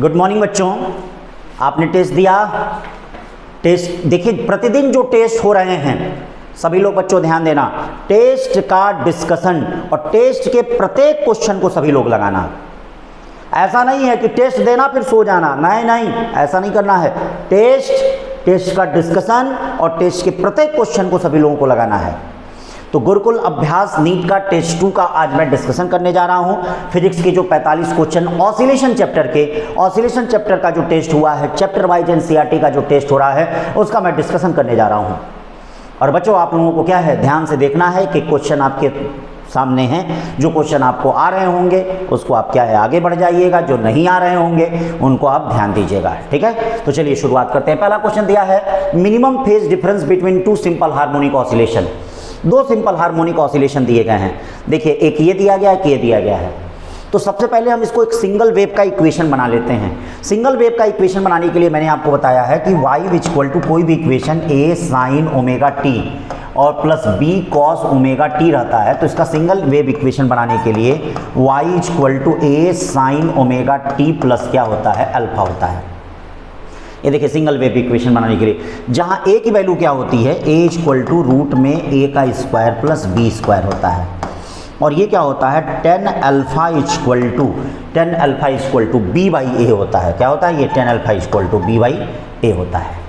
Good morning बच्चों, आपने test दिया। टेस्ट देखिए, प्रतिदिन जो टेस्ट हो रहे हैं सभी लोग बच्चों ध्यान देना, टेस्ट का डिस्कशन और टेस्ट के प्रत्येक क्वेश्चन को सभी लोग लगाना। ऐसा नहीं है कि टेस्ट देना फिर सो जाना, नहीं नहीं, ऐसा नहीं करना है। टेस्ट का डिस्कशन और टेस्ट के प्रत्येक क्वेश्चन को सभी लोगों को लगाना है। तो गुरुकुल अभ्यास नीट का टेस्ट 2 का आज मैं डिस्कशन करने जा रहा हूं। फिजिक्स के जो 45 क्वेश्चन ऑसिलेशन चैप्टर का जो टेस्ट हुआ है, चैप्टर वाइज एनसीईआरटी का जो टेस्ट हो रहा है, उसका मैं डिस्कशन करने जा रहा हूं। और बच्चों आप लोगों को क्या है, ध्यान से देखना है कि क्वेश्चन आपके सामने हैं। जो क्वेश्चन आपको आ रहे होंगे उसको आप क्या है आगे बढ़ जाइएगा, जो नहीं आ रहे होंगे उनको आप ध्यान दीजिएगा, ठीक है। तो चलिए शुरुआत करते हैं। पहला क्वेश्चन दिया है, minimum phase difference between two simple harmonic oscillation. दो सिंपल हार्मोनिक ऑसिलेशन दिए गए हैं। देखिए, एक ये दिया गया है, एक ये दिया गया है। तो सबसे पहले हम इसको एक सिंगल वेव का इक्वेशन बना लेते हैं। सिंगल वेव का इक्वेशन बनाने के लिए मैंने आपको बताया है कि y इक्वल टू कोई भी equation a sin omega t और plus b cos omega t रहता है। तो इसका सिंगल वेव इक्वेशन बनाने के लिए y equal to a sin omega t plus क्या होता है, अल्फा होता है। ये देखिए सिंगल वेव इक्वेशन बनाने के लिए जहां a की वैल्यू क्या होती है, a इक्वल टू रूट में a का स्क्वायर प्लस b स्क्वायर होता है। और ये क्या होता है, tan alpha equal to b by a होता है। क्या होता है ये, tan alpha equal to b by a होता है।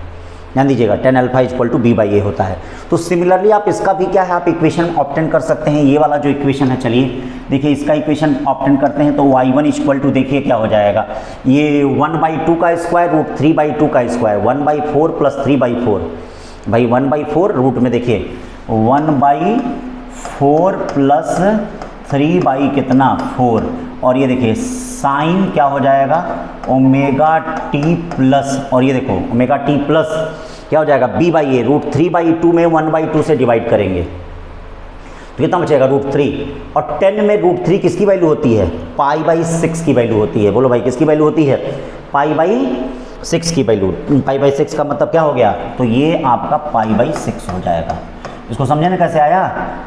ध्यान दीजिएगा, tan alpha equal to b by a होता है। तो सिमिलरली आप इसका भी क्या है, आप इक्वेशन ऑब्टेन कर सकते हैं। ये वाला जो इक्वेशन है, चलिए देखिए इसका इक्वेशन ऑब्टेन करते हैं। तो y1 इक्वल टू देखिए क्या हो जाएगा, ये 1/2 का स्क्वायर रूट 3/2 का स्क्वायर 1/4 प्लस 3/4 भाई 1/4 रूट में देखिए 1/4 प्लस 3 कितना 4। और ये देखिए साइन क्या हो जाएगा, ओमेगा टी प्लस, और ये देखो ओमेगा टी प्लस क्या हो जाएगा, b बाई ए रूट 3/2 में 1/2 से डिवाइड करेंगे तो कितना बचेगा, रूट 3। और 10 में रूट 3 किसकी वैल्यू होती है, π/6 की वैल्यू होती है। बोलो भाई किसकी वैल्यू होती है, π/6 की वैल्यू। π/6 का मतलब क्या हो गया, तो ये आपका π/6 हो जाएगा। इसको समझे ना कैसे आया,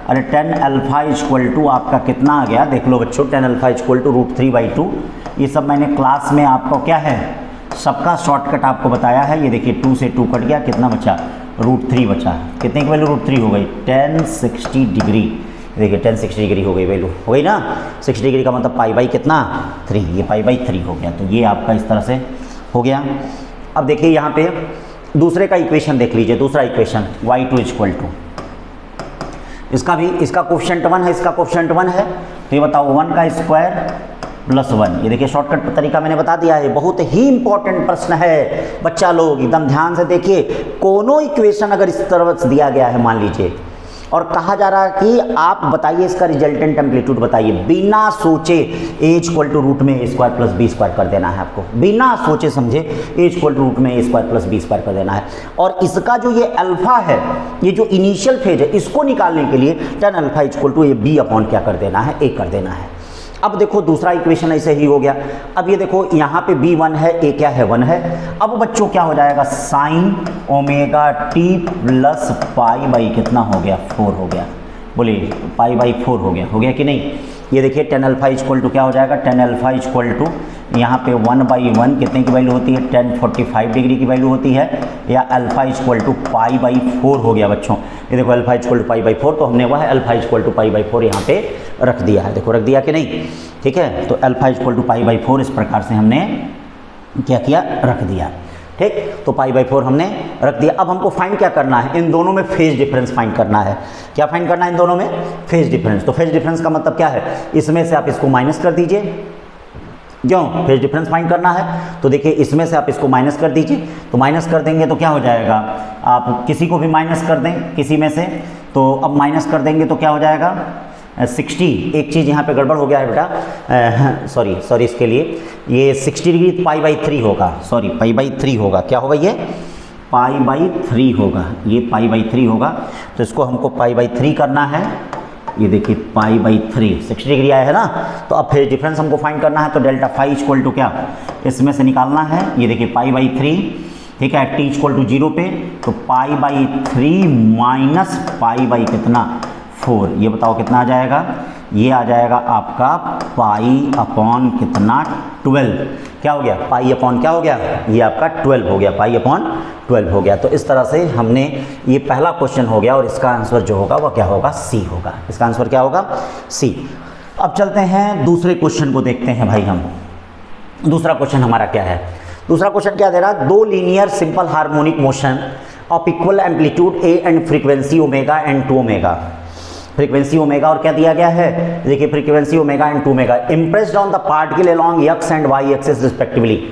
अरे टेन अल्फा इक्वल टू आपका कितना आ गया, देख लो बच्चों, tan alpha equal to root 3/2। ये सब मैंने क्लास में आपको क्या है, सबका शॉर्टकट आपको बताया है। ये देखिए 2 से 2 कट गया, कितना बचा, रूट 3 बचा। कितने की वैल्यू, रूट 3 हो गई, 1060 डिग्री। देखिए 1060 डिग्री हो गई, वैल्यू हो गई ना 60 डिग्री का मतलब π/3 कितना 3, ये π/3 हो गया। तो ये आपका इस तरह से हो गया। अब देखिए यहाँ पे दूसरे का इक्वेशन देख लीजिए, दूसरा इक्वेशन y2 इक्वल टू, इसका कोफिशिएंट 1 है, इसका कोफिशिएंट 1 है। तो ये बताओ 1 का स्क्वायर प्लस 1। ये देखिए शॉर्टकट तरीका मैंने बता दिया है, बहुत ही इंपॉर्टेंट प्रश्न है बच्चा लोग, एकदम ध्यान से देखिए। कोनो इक्वेशन अगर इस तरह से दिया गया है मान लीजिए, और कहा जा रहा है कि आप बताइए इसका रिजल्टेंट एम्पलीट्यूड बताइए, बिना सोचे a इक्वल टू रूट में a square plus b square कर देना है आपको, बिना सोचे समझे a इक्वल टू रूट में a square plus b square कर देना है। और इसका जो ये अल्फा है, ये जो इनिशियल फेज है, इसको निकालने के लिए टेन अल्फा इक्वल टू ये b अपॉन क्या कर देना है, a कर देना है। अब देखो दूसरा इक्वेशन ऐसे ही हो गया। अब ये देखो यहाँ पे b 1 है, a क्या है 1 है। अब बच्चों क्या हो जाएगा, साइन ओमेगा t प्लस π/, कितना हो गया, 4 हो गया। बोलिए π/4 हो गया कि नहीं। ये देखिए टेन अल्फा इक्वल टू क्या हो जाएगा, टेन अल्फा इक्वल टू यहाँ पे 1/1 कितने की वैल्यू होती है, 1045 डिग्री की वैल्यू होती है, या अल्फा इक्वल टू π/4 हो गया बच्चों। ये देखो अल्फा इक्वल टू π/4, तो हमने वह अल्फा इक्वल टू π/4 यहाँ पे रख दिया है। देखो रख दिया कि नहीं, ठीक है। तो अल्फा इक्वल टू π/4 इस प्रकार से हमने क्या किया, रख दिया, ठीक। तो π/4 हमने रख दिया। अब हमको फाइंड क्या करना है, इन दोनों में फेज डिफरेंस फाइंड करना है। क्या फाइंड करना है, इन दोनों में फेज डिफरेंस। तो फेज डिफरेंस का मतलब क्या है, इसमें से आप इसको माइनस कर दीजिए, क्यों, फेज डिफरेंस फाइंड करना है। तो देखिए इसमें से आप इसको माइनस कर दीजिए, तो माइनस कर देंगे तो क्या हो जाएगा, आप किसी को भी माइनस कर दें किसी में से, तो अब माइनस कर देंगे तो क्या हो जाएगा 60। एक चीज़ यहाँ पे गड़बड़ हो गया है बेटा, सॉरी इसके लिए, ये 60 डिग्री π/3 होगा, सॉरी π/3 होगा। क्या होगा ये, π/3 होगा, ये π/3 होगा। तो इसको हमको π/3 करना है। ये देखिए π/3 60 डिग्री आया है ना। तो अब फेज डिफरेंस हमको फाइंड करना है, तो डेल्टा फाई इक्वल टू क्या, इसमें से निकालना है। ये देखिए π/3, ठीक है, t इक्वल टू 0 पे, तो π/3 माइनस π/कितना 4। ये बताओ कितना आ जाएगा, ये आ जाएगा आपका पाई अपॉन कितना 12, क्या हो गया पाई अपॉन क्या हो गया, ये आपका 12 हो गया, पाई अपॉन 12 हो गया। तो इस तरह से हमने ये पहला क्वेश्चन हो गया और इसका आंसर जो होगा वह क्या होगा, सी होगा। इसका आंसर क्या होगा, सी। अब चलते हैं दूसरे क्वेश्चन को देखते हैं भाई हम। दूसरा क्वेश्चन हमारा क्या है, दूसरा क्वेश्चन क्या दे रहा है, दो linear simple harmonic motion of equal amplitude a and frequency omega and 2 omega, frequency omega और क्या दिया गया है, देखिए frequency omega and 2 omega impressed on the particle along x and y axis respectively,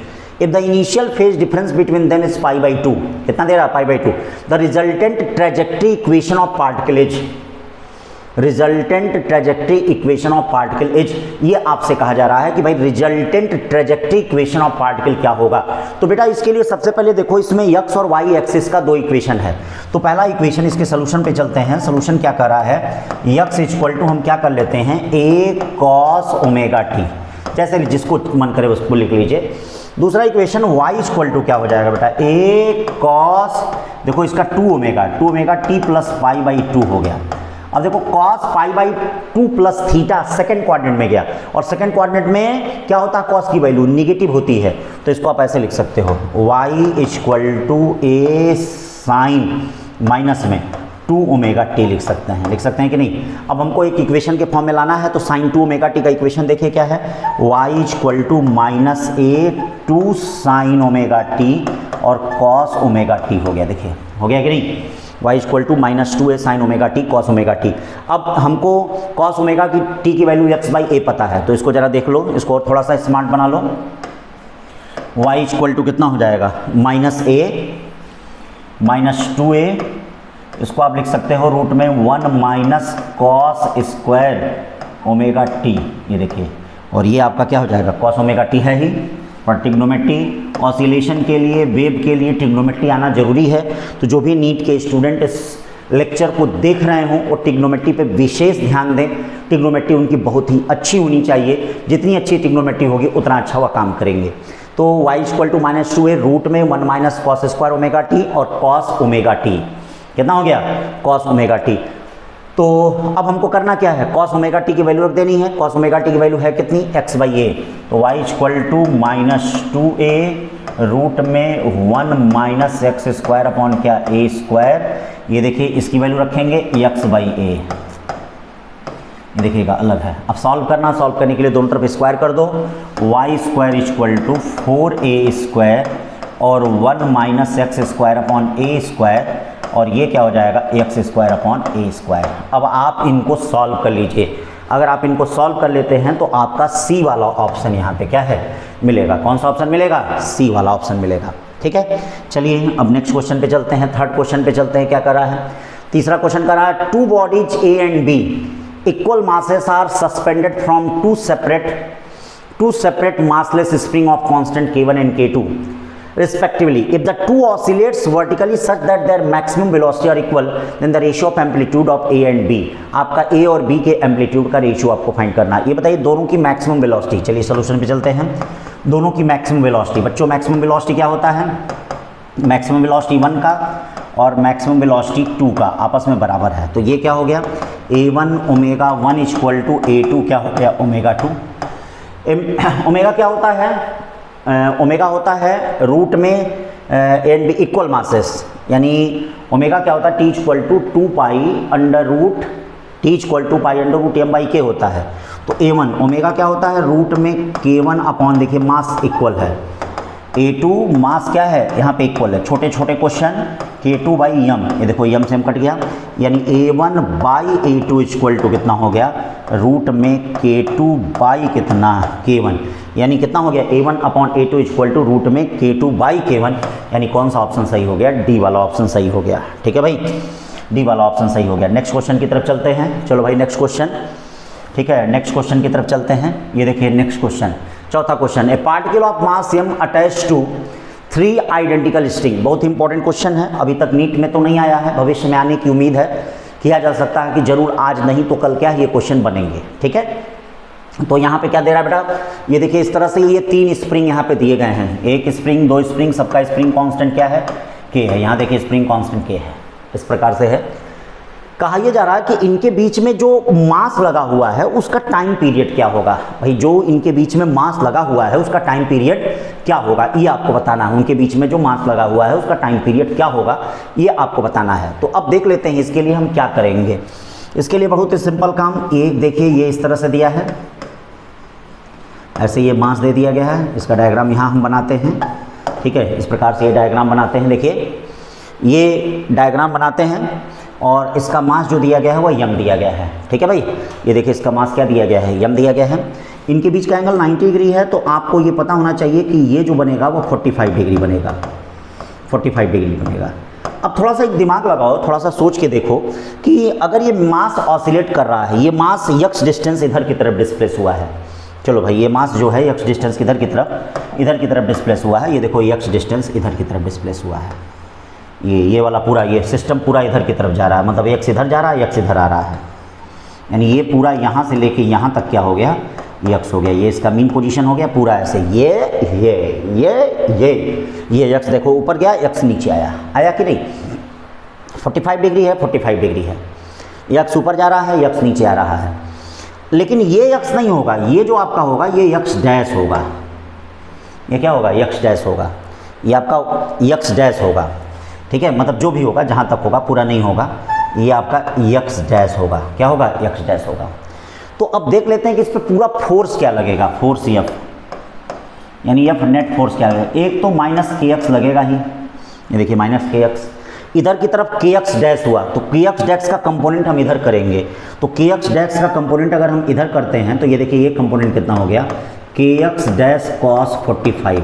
if the initial phase difference between them is pi by 2, कितना दे रहा है pi by 2, the resultant trajectory equation of particle is, resultant trajectory equation of particle is, ये आपसे कहा जा रहा है कि भाई resultant trajectory equation of particle क्या होगा। तो बेटा इसके लिए सबसे पहले देखो इसमें एक्स और वाई एक्सिस का दो इक्वेशन है। तो पहला इक्वेशन, इसके सोल्यूशन पे चलते हैं। सोल्यूशन क्या कर रहा है, एक्स इक्वल टू हम क्या कर लेते हैं ए कॉस ओमेगा टी, जैसे जिसको मन करे उसको लिख लीजिए। दूसरा इक्वेशन y इक्वल टू क्या हो जाएगा बेटा, ए कॉस, देखो इसका 2 omega t plus pi by 2 हो गया। अब देखो cos pi by 2 plus theta second quadrant में गया, और सेकंड क्वाड्रेंट में क्या होता है, cos की वैल्यू निगेटिव होती है, तो इसको आप ऐसे लिख सकते हो y equal to a sine minus में 2 ओमेगा टी लिख सकते हैं कि नहीं। अब हमको एक इक्वेशन के फॉर्म में लाना है, तो साइन 2 ओमेगा टी का इक्वेशन देखिए क्या है, y equal to minus a 2 sine omega t और cos ओमेगा टी हो गया, देखिए हो गया कि नहीं, y equal to minus 2 a sine omega t cos omega t. अब हमको कॉस ओमेगा की टी की वैल्यू x बाई ए पता है, तो इसको जरा देख लो, इसको और थोड़ा सा स्मार्ट बना लो। y इक्वल टू कितना हो जाएगा, माइनस ए माइनस 2a, इसको आप लिख सकते हो रूट में 1 minus cos square omega T, ये देखिए, और ये आपका क्या हो जाएगा, कॉस ओमेगा टी है ही, और ट्रिग्नोमेट्री ऑसिलेशन के लिए, वेव के लिए ट्रिग्नोमेट्री आना जरूरी है। तो जो भी नीट के स्टूडेंट इस लेक्चर को देख रहे हों वो ट्रिग्नोमेट्री पे विशेष ध्यान दें। ट्रिग्नोमेट्री उनकी बहुत ही अच्छी होनी चाहिए, जितनी अच्छी ट्रिग्नोमेट्री होगी उतना अच्छा वह काम करेंगे। तो y equal to minus 2 a root में 1 minus cos square omega t और कॉस ओमेगा टी, कितना हो गया, कॉस ओमेगा टी। तो अब हमको करना क्या है, कॉस ओमेगा टी की वैल्यू रख देनी है। कॉस ओमेगा टी की वैल्यू है कितनी, x बाई ए, तो y equal to minus 2a root में 1 माइनस एक्स स्क्वायर अपॉन क्या ए स्क्वायर, ये देखिए इसकी वैल्यू रखेंगे x बाई ए, ये देखिएगा अलग है। अब सॉल्व करने के लिए दोनों तरफ स्क्वायर कर दो, y square equal to 4a square और 1 minus x square upon a square, और ये क्या हो जाएगा, x square upon a square. अब आप इनको सॉल्व कर लीजिए। अगर आप इनको सॉल्व कर लेते हैं तो आपका सी वाला ऑप्शन यहाँ पे क्या है, मिलेगा। कौन सा ऑप्शन मिलेगा, सी वाला ऑप्शन मिलेगा। ठीक है, चलिए अब नेक्स्ट क्वेश्चन पे चलते हैं। थर्ड क्वेश्चन पे चलते हैं, क्या कर रहा है, तीसरा क्वेश्चन कर रहा है, two bodies A and B equal masses are suspended from two separate massless spring of constant K1 and K2 respectively. If the two oscillates vertically such that their maximum velocity are equal, then the ratio of amplitude of A and B, आपका A और B के amplitude का ratio आपको find करना है। ये बताइए दोनों की मैक्सिमम वेलोसिटी। चलिए सोल्यूशन पे चलते हैं। दोनों की मैक्सिमम वेलोसिटी, बच्चों मैक्सिमम वेलोसिटी क्या होता है, मैक्सिमम वेलोसिटी 1 का और मैक्सिमम वेलोसिटी 2 का आपस में बराबर है। तो ये क्या हो गया, A1 omega 1 equal to A2 क्या हो गया, ओमेगा 2। ओमेगा क्या होता है, ओमेगा होता है रूट में एंड बी इक्वल मासेस, यानी ओमेगा क्या होता है, t equal to 2 pi under root t equal to pi under root m by k होता है। तो A1 ओमेगा क्या होता है, रूट में K1 अपॉन, देखिए मास इक्वल है, A2 मास क्या है यहाँ पे इक्वल है, छोटे छोटे क्वेश्चन, K2 बाई यम, ये देखो यम से हम कट गया, यानी A1 by A2 equal to कितना हो गया, रूट में K2 बाई कितना K1, यानी कितना हो गया, A1 upon A2 equal to root में K2 बाई K1, यानी कौन सा ऑप्शन सही हो गया, डी वाला ऑप्शन सही हो गया। ठीक है भाई, डी वाला ऑप्शन सही हो गया। नेक्स्ट क्वेश्चन की तरफ चलते हैं। चलो भाई नेक्स्ट क्वेश्चन, ठीक है नेक्स्ट क्वेश्चन की तरफ चलते हैं। ये देखिए नेक्स्ट क्वेश्चन, चौथा question, a particle of mass m attach to 3 identical string. बहुत इंपॉर्टेंट क्वेश्चन है, अभी तक नीट में तो नहीं आया है, भविष्य में आने की उम्मीद है, किया जा सकता है कि जरूर आज नहीं तो कल क्या ये क्वेश्चन बनेंगे। ठीक है, तो यहाँ पे क्या दे रहा है बेटा, ये देखिए इस तरह से ये 3 स्प्रिंग यहाँ पे दिए गए हैं, एक स्प्रिंग, 2 स्प्रिंग, सबका स्प्रिंग कांस्टेंट क्या है, के है। यहाँ देखिए स्प्रिंग कांस्टेंट के है, इस प्रकार से है। कहा यह जा रहा है कि इनके बीच में जो मास लगा हुआ है उसका टाइम पीरियड क्या होगा। भाई जो इनके बीच में मास लगा हुआ है उसका टाइम पीरियड क्या होगा, ये आपको बताना है। उनके बीच में जो मास लगा हुआ है उसका टाइम पीरियड क्या होगा, ये आपको बताना है। तो अब देख लेते हैं इसके लिए हम क्या करेंगे। इसके लिए बहुत ही सिंपल काम, ये देखिए ये इस तरह से दिया है, ऐसे ये मास दे दिया गया है। इसका डायग्राम यहाँ हम बनाते हैं, ठीक है। इस प्रकार से ये डायग्राम बनाते हैं। देखिए ये डायग्राम बनाते हैं और इसका मास जो दिया गया है वो यम दिया गया है, ठीक है भाई। ये देखिए इसका मास क्या दिया गया है, यम दिया गया है। इनके बीच का एंगल 90 डिग्री है, तो आपको ये पता होना चाहिए कि ये जो बनेगा वो 45 डिग्री बनेगा, 45 डिग्री बनेगा। अब थोड़ा सा एक दिमाग लगाओ, थोड़ा सा सोच के देखो कि अगर ये मास ऑसिलेट कर रहा है, ये मास यक्स डिस्टेंस इधर की तरफ डिस्प्लेस हुआ है। चलो भाई ये मास जो है यक्स डिस्टेंस इधर की तरफ डिस्प्लेस हुआ है। ये देखो यक्स डिस्टेंस इधर की तरफ डिस्प्लेस हुआ है। ये वाला पूरा ये सिस्टम पूरा इधर की तरफ जा रहा है, मतलब यक्स इधर जा रहा है, यक्स इधर आ रहा है। यानी ये पूरा यहाँ से लेके यहाँ तक क्या हो गया, यक्स हो गया। ये इसका मीन पोजीशन हो गया पूरा ऐसे, ये यक्स देखो ऊपर गया, यक्स नीचे आया कि नहीं। 45 डिग्री है, 45 डिग्री है। यक्स ऊपर जा रहा है, यक्स नीचे आ रहा है। लेकिन ये यक्स नहीं होगा, ये जो आपका होगा ये यक्स डैश होगा। ये क्या होगा, यक्स डैश होगा। ये आपका यक्स डैश होगा, ठीक है। मतलब जो भी होगा, जहाँ तक होगा, पूरा नहीं होगा, ये आपका यक्स डैश होगा। क्या होगा, यक्स डैश होगा। तो अब देख लेते हैं कि इस पर पूरा फोर्स क्या लगेगा, फोर्स एफ, यानी एफ नेट फोर्स क्या लगेगा। एक तो माइनस के एक्स लगेगा ही, ये देखिए माइनस के एक्स। इधर की तरफ के एक्स डैश हुआ तो के एक्स डैश का कंपोनेंट हम इधर करेंगे, तो के एक्स डैश का कंपोनेंट अगर हम इधर करते हैं तो ये देखिए ये कंपोनेंट कितना हो गया, के एक्स डैश कॉस 45।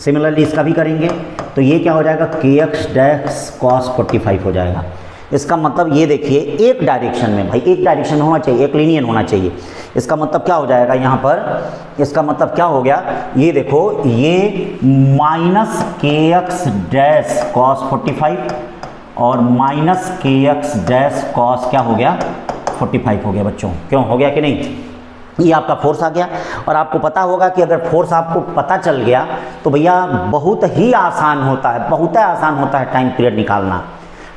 सिमिलरली इसका भी करेंगे तो ये क्या हो जाएगा, के एक्स डैश कॉस 45 हो जाएगा। इसका मतलब ये देखिए एक डायरेक्शन में, भाई एक डायरेक्शन होना चाहिए, एक लीनियर होना चाहिए। इसका मतलब क्या हो जाएगा यहाँ पर, इसका मतलब क्या हो गया, ये देखो ये माइनस के एक्स डैश कॉस 45 और माइनस के एक्स डैश कॉस क्या हो गया, 45 हो गया बच्चों। क्यों हो गया कि नहीं, ये आपका फोर्स आ गया। और आपको पता होगा कि अगर फोर्स आपको पता चल गया तो भैया बहुत ही आसान होता है, बहुत ही आसान होता है टाइम पीरियड निकालना,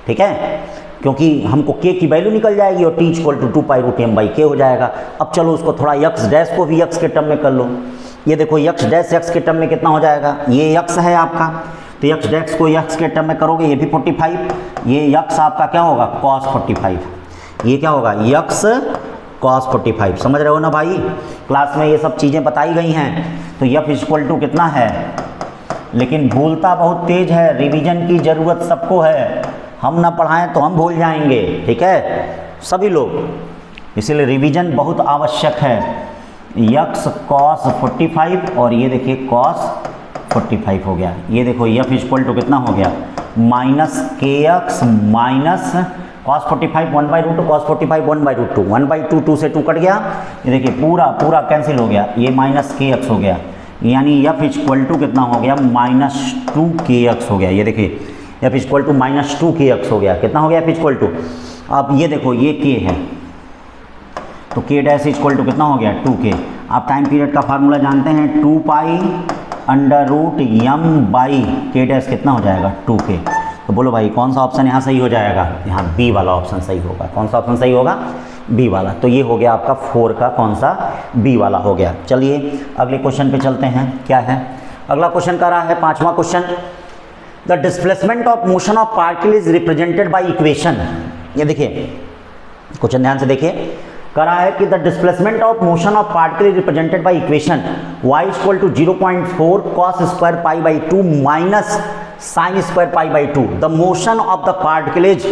ठीक है। क्योंकि हमको के की वैल्यू निकल जाएगी और टी इक्वल टू 2π√m/k हो जाएगा। अब चलो उसको थोड़ा यक्स डैश को भी यक्स के टर्म में कर लो। ये देखो यक्स डैश यक्स के टर्म में कितना हो जाएगा, ये यक्स है आपका, तो यक्स डैश को यक्स के टर्म में करोगे ये भी 45, ये यक्स आपका क्या होगा, कॉस 45। ये क्या होगा, यक्स कॉस 45। समझ रहे हो ना भाई, क्लास में ये सब चीज़ें बताई गई हैं। तो यफ इक्वल टू कितना है, लेकिन भूलता बहुत तेज है, रिवीजन की ज़रूरत सबको है। हम ना पढ़ाएं तो हम भूल जाएंगे, ठीक है, सभी लोग, इसीलिए रिवीजन बहुत आवश्यक है। यक्स कॉस 45 और ये देखिए कॉस 45 हो गया। ये देखो यफ इक्वल टू कितना हो गया, माइनस के एक्स माइनस कॉस 45 1/√2 कॉस 45 1/√2 1/2 2 से 2 कट गया। ये देखिए पूरा पूरा कैंसिल हो गया, ये माइनस के एक्स हो गया, यानी एफ इक्वल टू कितना हो गया, -2 के एक्स हो गया। ये देखिए एफ इक्वल टू -2 के एक्स हो गया। कितना हो गया एफ इक्वल टू, अब ये देखो ये के है तो के डैश इक्वल टू कितना हो गया, 2k। आप टाइम पीरियड का फार्मूला जानते हैं, 2π√m/k डैश कितना हो जाएगा, 2k। तो बोलो भाई कौन सा ऑप्शन यहाँ सही हो जाएगा, यहाँ बी वाला ऑप्शन सही होगा। कौन सा ऑप्शन सही होगा, बी वाला। तो ये हो गया आपका 4 का कौन सा, बी वाला हो गया। चलिए अगले क्वेश्चन पे चलते हैं, क्या है अगला क्वेश्चन का रहा है 5वां question, the displacement of motion of particle is represented by equation. ये देखिए क्वेश्चन ध्यान से देखिए, कह रहा है कि the displacement of motion of particle is represented by equation y equal to 0.4 cos square π/2 माइनस sin square π/2। The motion of the particle is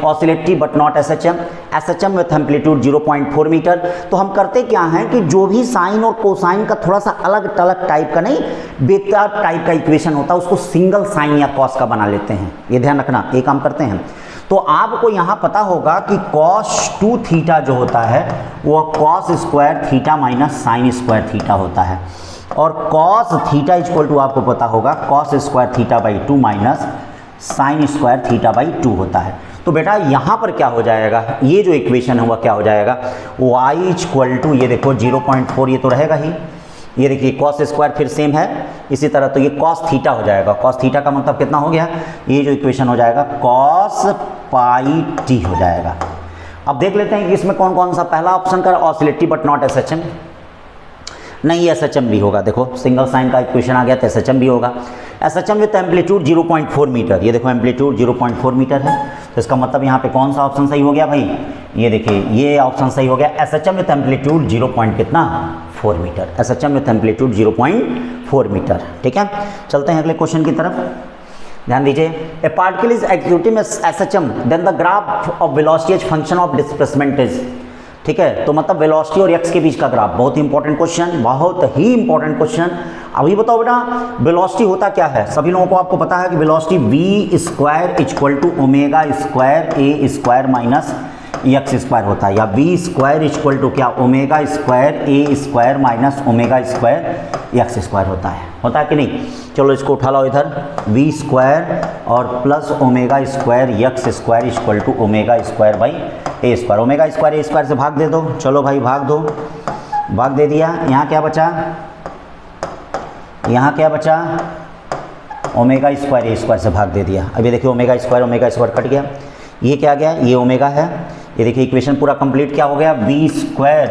oscillatory but not SHM with amplitude 0.4 metre. तो हम करते क्या हैं कि जो भी साइन और कोसाइन का थोड़ा सा अलग अलग टाइप का, नहीं बेकार टाइप का इक्वेशन होता है, उसको सिंगल साइन या कॉस का बना लेते हैं। ये ध्यान रखना, ये काम करते हैं। तो आपको यहाँ पता होगा कि cos 2 थीटा जो होता है वो cos square theta minus sine square theta होता है, और cos थीटा इक्वल टू आपको पता होगा cos square थीटा/2 minus sine square थीटा/2 होता है। तो बेटा यहाँ पर क्या हो जाएगा, ये जो इक्वेशन है वह क्या हो जाएगा, y इक्वल टू ये देखो 0.4, ये तो रहेगा ही। ये देखिए cos स्क्वायर फिर सेम है, इसी तरह तो ये cos थीटा हो जाएगा। cos थीटा का मतलब कितना हो गया, ये जो इक्वेशन हो जाएगा cos पाई टी हो जाएगा। अब देख लेते हैं कि इसमें कौन कौन सा, पहला ऑप्शन का ऑसिलेटरी बट नॉट एसएचएम, नहीं एसएचएम भी होगा। देखो सिंगल साइन का इक्वेशन आ गया तो एसएचएम भी होगा। एसएचएम विथ एम्पलीट्यूड 0.4 मीटर, ये देखो एम्पलीट्यूड 0.4 मीटर है, तो इसका मतलब यहाँ पे कौन सा ऑप्शन सही हो गया भाई, ये देखिए ये ऑप्शन सही हो गया, SHM with amplitude 0.4 metre, SHM with amplitude 0.4 metre. ठीक है, चलते हैं अगले क्वेश्चन की तरफ, ध्यान दीजिए। A particle is executing SHM then the graph of velocity as function of displacement is, ठीक है, तो मतलब वेलोसिटी और एक्स के बीच का ग्राफ, बहुत ही इंपॉर्टेंट क्वेश्चन, बहुत ही इंपॉर्टेंट क्वेश्चन। अभी बताओ बेटा वेलोसिटी होता क्या है, सभी लोगों को आपको पता है कि velocity v square equal to omega square a square minus x square होता है, या v स्क्वायर इक्वल टू क्या omega square a square minus omega square x square होता है कि नहीं। चलो इसको उठा लो इधर, v स्क्वायर और plus omega square x square equal to omega square by a square, omega square a square से भाग दे दो, चलो भाई भाग दो, भाग दे दिया, यहाँ क्या बचा, यहाँ क्या बचा, ओमेगा स्क्वायर ए स्क्वायर से भाग दे दिया। अभी देखिए ओमेगा स्क्वायर कट गया, ये क्या गया, ये ओमेगा है, ये देखिए इक्वेशन पूरा कंप्लीट क्या हो गया, v square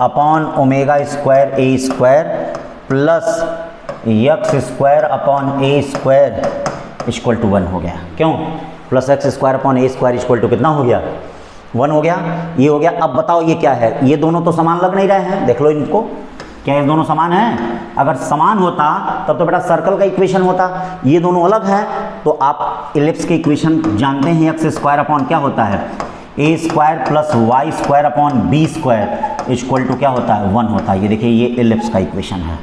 upon omega square a square plus x square upon a square equal to 1 हो गया। क्यों, plus x square upon a square equal to कितना हो गया, 1 हो गया, ये हो गया। अब बताओ ये क्या है, ये दोनों तो समान लग नहीं रहे हैं, देख लो इनको, क्या ये दोनों समान हैं, अगर समान होता तब तो बेटा सर्कल का इक्वेशन होता, ये दोनों अलग हैं, तो आप इलिप्स के इक्वेशन जानते हैं, एक्स स्क्वायर अपॉन क्या होता है, a square plus y square upon b square equal to क्या होता है, 1 होता है। ये देखिए ये इलिप्स का इक्वेशन है,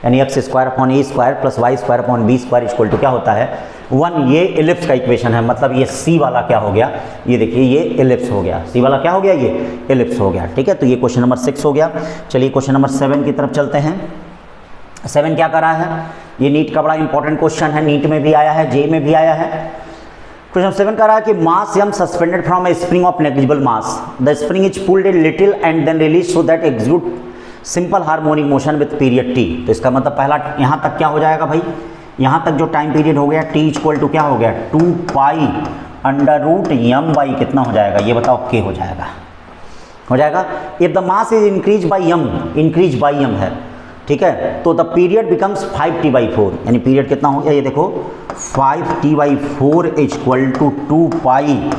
यानी x square upon a square plus y square upon b square equal to क्या होता है, 1। ये इलिप्स का इक्वेशन है, मतलब ये सी वाला क्या हो गया, ये देखिए ये इलिप्स हो गया, सी वाला क्या हो गया, ये इलिप्स हो गया। ठीक है, तो ये क्वेश्चन नंबर 6 हो गया। चलिए क्वेश्चन नंबर 7 की तरफ चलते हैं। 7 क्या कर रहा है, ये नीट का बड़ा इंपॉर्टेंट क्वेश्चन है, नीट में भी आया है, जे में भी आया है। क्वेश्चन 7 कह रहा है कि mass m suspended from a spring of negligible mass, the spring is pulled a little and then release so that execute simple harmonic motion with period t। तो इसका मतलब पहला यहाँ तक क्या हो जाएगा भाई, यहाँ तक जो टाइम पीरियड हो गया t इक्वल टू क्या हो गया, 2 pi under root m by कितना हो जाएगा, ये बताओ k हो जाएगा। If the mass is increase by m है, ठीक है, तो द पीरियड बिकम्स 5t/4, यानी पीरियड कितना हो गया, ये देखो 5t/4 equal to 2 pi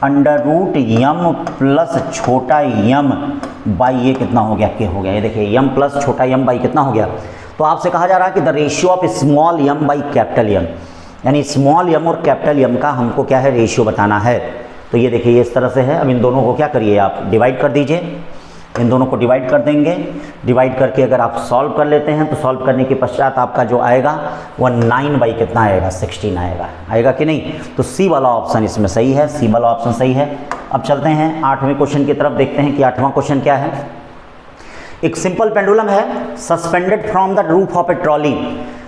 under root m plus छोटा m बाई ये कितना हो गया, k हो गया। ये देखिए m प्लस छोटा m बाई कितना हो गया, तो आपसे कहा जा रहा है कि the ratio of small m by capital M, यानी स्मॉल m और कैपिटल M का हमको क्या है, रेशियो बताना है। तो ये देखिए ये इस तरह से है। अब इन दोनों को क्या करिए, आप डिवाइड कर दीजिए, इन दोनों को डिवाइड कर देंगे, डिवाइड करके अगर आप सॉल्व कर लेते हैं तो सॉल्व करने के पश्चात आपका जो आएगा वह 9 बाई कितना आएगा, 16 आएगा कि नहीं। तो सी वाला ऑप्शन इसमें सही है, सी वाला ऑप्शन सही है। अब चलते हैं 8वें क्वेश्चन की तरफ, देखते हैं कि 8वां क्वेश्चन क्या है। एक सिंपल पेंडुलम है suspended from the roof of a trolley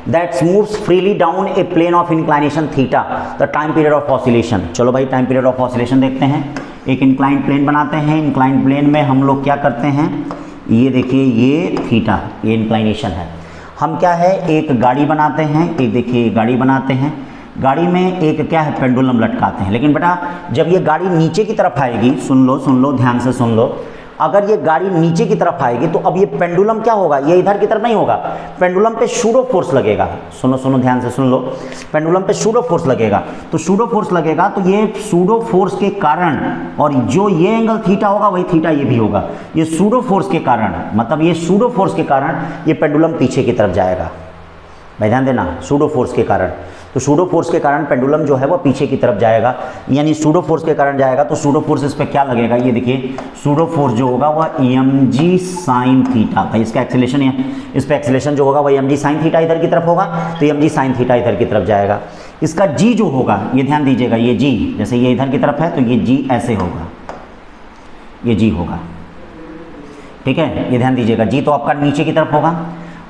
that moves freely down a plane of inclination theta, the time period of oscillation. चलो भाई टाइम पीरियड ऑफ ऑसिलेशन देखते हैं। एक इंक्लाइंड प्लेन बनाते हैं, इंक्लाइंड प्लेन में हम लोग क्या करते हैं, ये देखिए ये थीटा, ये इंक्लाइनेशन है। हम क्या है, एक गाड़ी बनाते हैं, एक देखिए गाड़ी बनाते हैं, गाड़ी में एक क्या है, पेंडुलम लटकाते हैं। लेकिन बेटा जब ये गाड़ी नीचे की तरफ आएगी, सुन लो ध्यान से सुन लो, अगर ये गाड़ी नीचे की तरफ आएगी तो अब ये पेंडुलम क्या होगा, ये इधर की तरफ नहीं होगा, पेंडुलम पे सूडो फोर्स लगेगा। सुनो ध्यान से सुन लो, पेंडुलम पे सूडो फोर्स लगेगा, तो सूडो फोर्स लगेगा तो ये सूडो फोर्स के कारण, और जो ये एंगल थीटा होगा वही थीटा ये भी होगा, ये सूडो फोर्स के कारण, मतलब ये सूडो फोर्स के कारण ये पेंडुलम पीछे की तरफ जाएगा। भाई ध्यान देना, सूडो फोर्स के कारण, तो सूडो फोर्स के कारण पेंडुलम जो है वो पीछे की तरफ जाएगा, यानी सूडो फोर्स के कारण जाएगा। तो सूडो फोर्स इस पर क्या लगेगा, ये देखिए सूडो फोर्स जो होगा वह mg साइन थीटा, भाई इसका एक्सेलेरेशन है, इस पर एक्सेलेरेशन जो होगा वह mg साइन थीटा इधर की तरफ होगा, तो mg साइन थीटा इधर की तरफ जाएगा। इसका g जो होगा, ये ध्यान दीजिएगा, ये g जैसे ये इधर की तरफ है तो ये g ऐसे होगा, ये g होगा, ठीक है, ये ध्यान दीजिएगा, g तो आपका नीचे की तरफ होगा,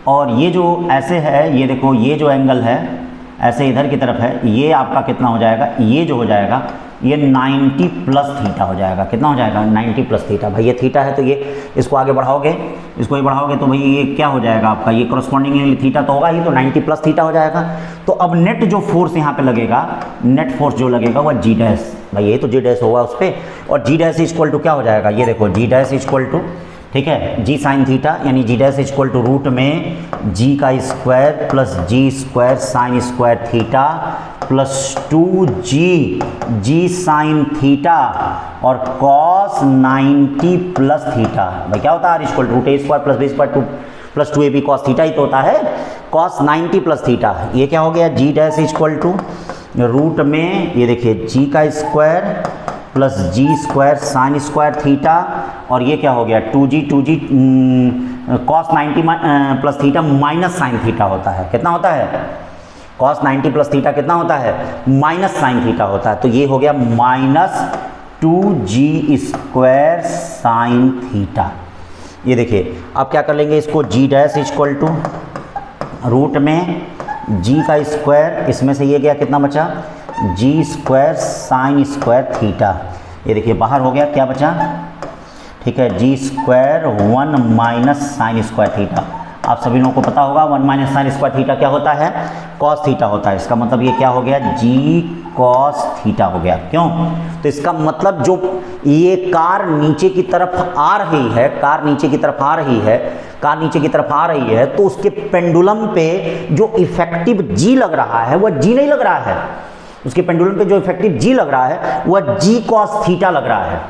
और ये जो ऐसे है, ये देखो ये जो एंगल है ऐसे इधर की तरफ है, ये आपका कितना हो जाएगा, ये जो हो जाएगा ये 90 प्लस थीटा हो जाएगा। कितना हो जाएगा, 90 प्लस थीटा। भाई ये थीटा है तो ये इसको आगे बढ़ाओगे, इसको ही बढ़ाओगे तो भाई ये क्या हो जाएगा आपका, ये करस्पॉन्डिंग थीटा तो होगा ही, तो 90 प्लस थीटा हो जाएगा। तो अब नेट जो फोर्स यहाँ पे लगेगा, नेट फोर्स जो लगेगा वह जी डैश भाई ये तो जी डैश होगा उस पर, और जी डैश इक्वल टू क्या हो जाएगा, ये देखो जी डैश इक्वल टू, ठीक है, जी साइन थीटा, यानी जी डैश इक्वल टू रूट में जी का स्क्वायर प्लस जी square sine square theta plus 2g जी साइन थीटा और कॉस 90 प्लस थीटा। भाई क्या होता है, are equal to root a square plus B square two plus 2ab cos theta ही तो होता है, कॉस 90 प्लस थीटा। ये क्या हो गया, जी डैश इक्वल टू रूट में ये देखिए जी का स्क्वायर प्लस जी स्क्वायर साइन स्क्वायर थीटा, और ये क्या हो गया 2g cos 90 plus theta minus sine theta होता है, कितना होता है, कॉस 90 प्लस थीटा कितना होता है, माइनस साइन थीटा होता है। तो ये हो गया minus 2g square sine theta. ये देखिए अब क्या कर लेंगे इसको, जी डैश इक्वल टू रूट में जी का स्क्वायर, इसमें से ये गया कितना बचा, g square sine square theta. ये देखिए बाहर हो गया, क्या बचा, ठीक है, g square 1 minus sine square theta. आप सभी लोगों को पता होगा 1 माइनस साइन स्क्वायर थीटा क्या होता है, कॉस थीटा होता है। इसका मतलब ये क्या हो गया, जी कॉस थीटा हो गया। क्यों, तो इसका मतलब जो ये कार नीचे की तरफ आ रही है, कार नीचे की तरफ आ रही है, कार नीचे की तरफ आ रही है, तो उसके पेंडुलम पे जो इफेक्टिव जी लग रहा है वह जी नहीं लग रहा है, उसके पेंडुलम पे जो इफेक्टिव जी लग रहा है वह जी कॉस थीटा लग रहा है।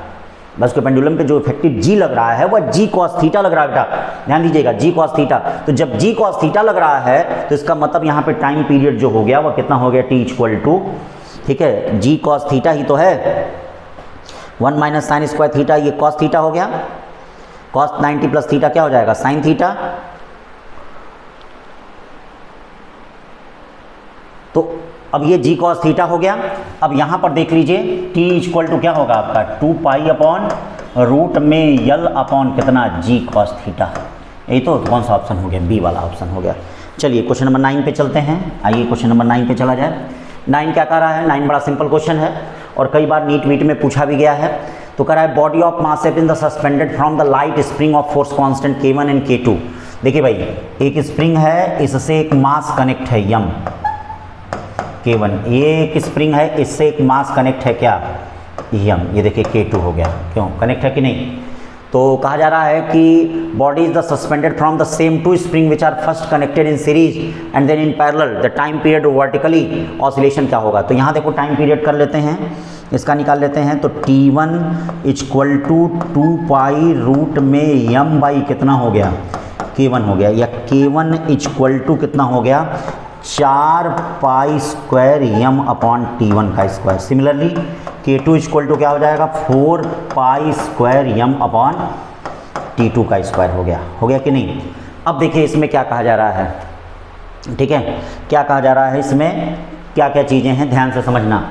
बस उसके पेंडुलम पे जो इफेक्टिव जी लग रहा है वह जी कॉस थीटा लग रहा है। बेटा ध्यान दीजिएगा, जी कॉस थीटा। तो जब जी कॉस थीटा लग रहा है तो इसका मतलब यहाँ पे टाइम पीरियड जो हो गया वह कितना हो गया, टी इक्वल टू, ठीक है, जी कॉस थीटा ही तो है, 1 माइनस साइन स्क्वायर थीटा, ये कॉस थीटा हो गया, कॉस 90 प्लस थीटा क्या हो जाएगा, साइन थीटा। तो अब ये जी कॉस थीटा हो गया। अब यहाँ पर देख लीजिए टी इक्वल टू क्या होगा आपका, 2 पाई अपॉन रूट में यल अपॉन कितना, जी कॉस थीटा। यही तो कौन सा ऑप्शन हो गया, बी वाला ऑप्शन हो गया। चलिए क्वेश्चन नंबर 9 पे चलते हैं। आइए क्वेश्चन नंबर 9 पे चला जाए। 9 क्या कह रहा है, 9 बड़ा सिंपल क्वेश्चन है और कई बार नीट वीट में पूछा भी गया है। तो कह रहा है body of mass in the suspended from the light spring of force constant K1 and K2। देखिए भाई एक स्प्रिंग है, इससे एक मास कनेक्ट है यम K1, ये एक स्प्रिंग है, इससे एक मास कनेक्ट है क्या, यम, ये देखिए K2 हो गया। क्यों, कनेक्ट है कि नहीं। तो कहा जा रहा है कि body is the suspended from the same two spring which are first connected in series and then in parallel, the time period vertically oscillation क्या होगा। तो यहाँ देखो टाइम पीरियड कर लेते हैं, इसका निकाल लेते हैं। तो T1 equal to 2 pi root में यम बाई कितना हो गया, K1 हो गया, या K1 इक्वल टू कितना हो गया, 4 pi square m upon T1 का square. Similarly K2 equal to क्या हो जाएगा, 4 pi square m upon T2 का स्क्वायर हो गया कि नहीं। अब देखिए इसमें क्या कहा जा रहा है, ठीक है, क्या कहा जा रहा है, इसमें क्या क्या चीज़ें हैं ध्यान से समझना,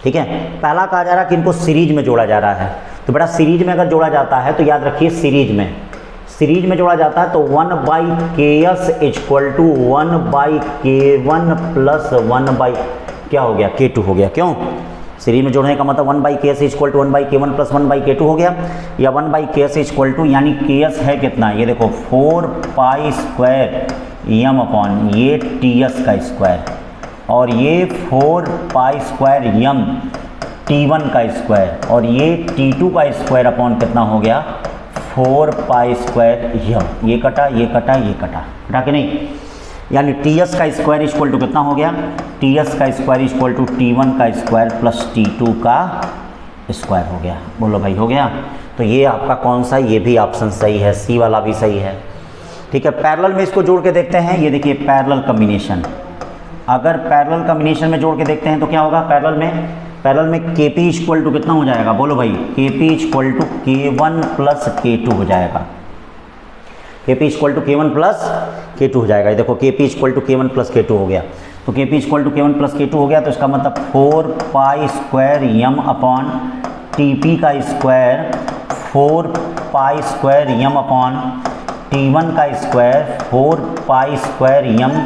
ठीक है। पहला कहा जा रहा है कि इनको सीरीज में जोड़ा जा रहा है। तो बेटा सीरीज में अगर जोड़ा जाता है तो याद रखिए सीरीज में जोड़ा जाता है तो 1 by KS equal to 1 by K1 plus 1 by क्या हो गया, K2 हो गया। क्यों, सीरीज में जोड़ने का मतलब 1 by KS equal to 1 by K1 plus 1 by K2 हो गया, या 1 बाई KS इक्वल टू, यानी KS है कितना, ये देखो 4 पाई स्क्वायर यम अपॉन ये TS का स्क्वायर, और ये 4 पाई स्क्वायर यम T1 का स्क्वायर, और ये T2 का स्क्वायर अपॉन कितना हो गया, 4 पाई स्क्वायर यम। ये कटा ये कटा ये कटा कि नहीं, यानी TS का स्क्वायर इक्वल टू कितना हो गया, TS का स्क्वायर इक्वल टू T1 का स्क्वायर प्लस T2 का स्क्वायर हो गया। बोलो भाई हो गया। तो ये आपका कौन सा, ये भी ऑप्शन सही है, सी वाला भी सही है, ठीक है। पैरेलल में इसको जोड़ के देखते हैं, ये देखिए पैरेलल कॉम्बिनेशन। अगर पैरेलल कॉम्बिनेशन में जोड़ के देखते हैं तो क्या होगा, पैरेलल में KP इक्वल टू कितना हो जाएगा, बोलो भाई, KP equal to K1 plus K2 हो जाएगा, KP equal to K1 plus K2 हो जाएगा। ये देखो KP equal to K1 plus K2 हो गया। तो KP equal to K1 plus K2 हो गया, तो इसका मतलब 4 pi square m upon TP का square, 4 pi square m upon T1 का square, 4 pi square m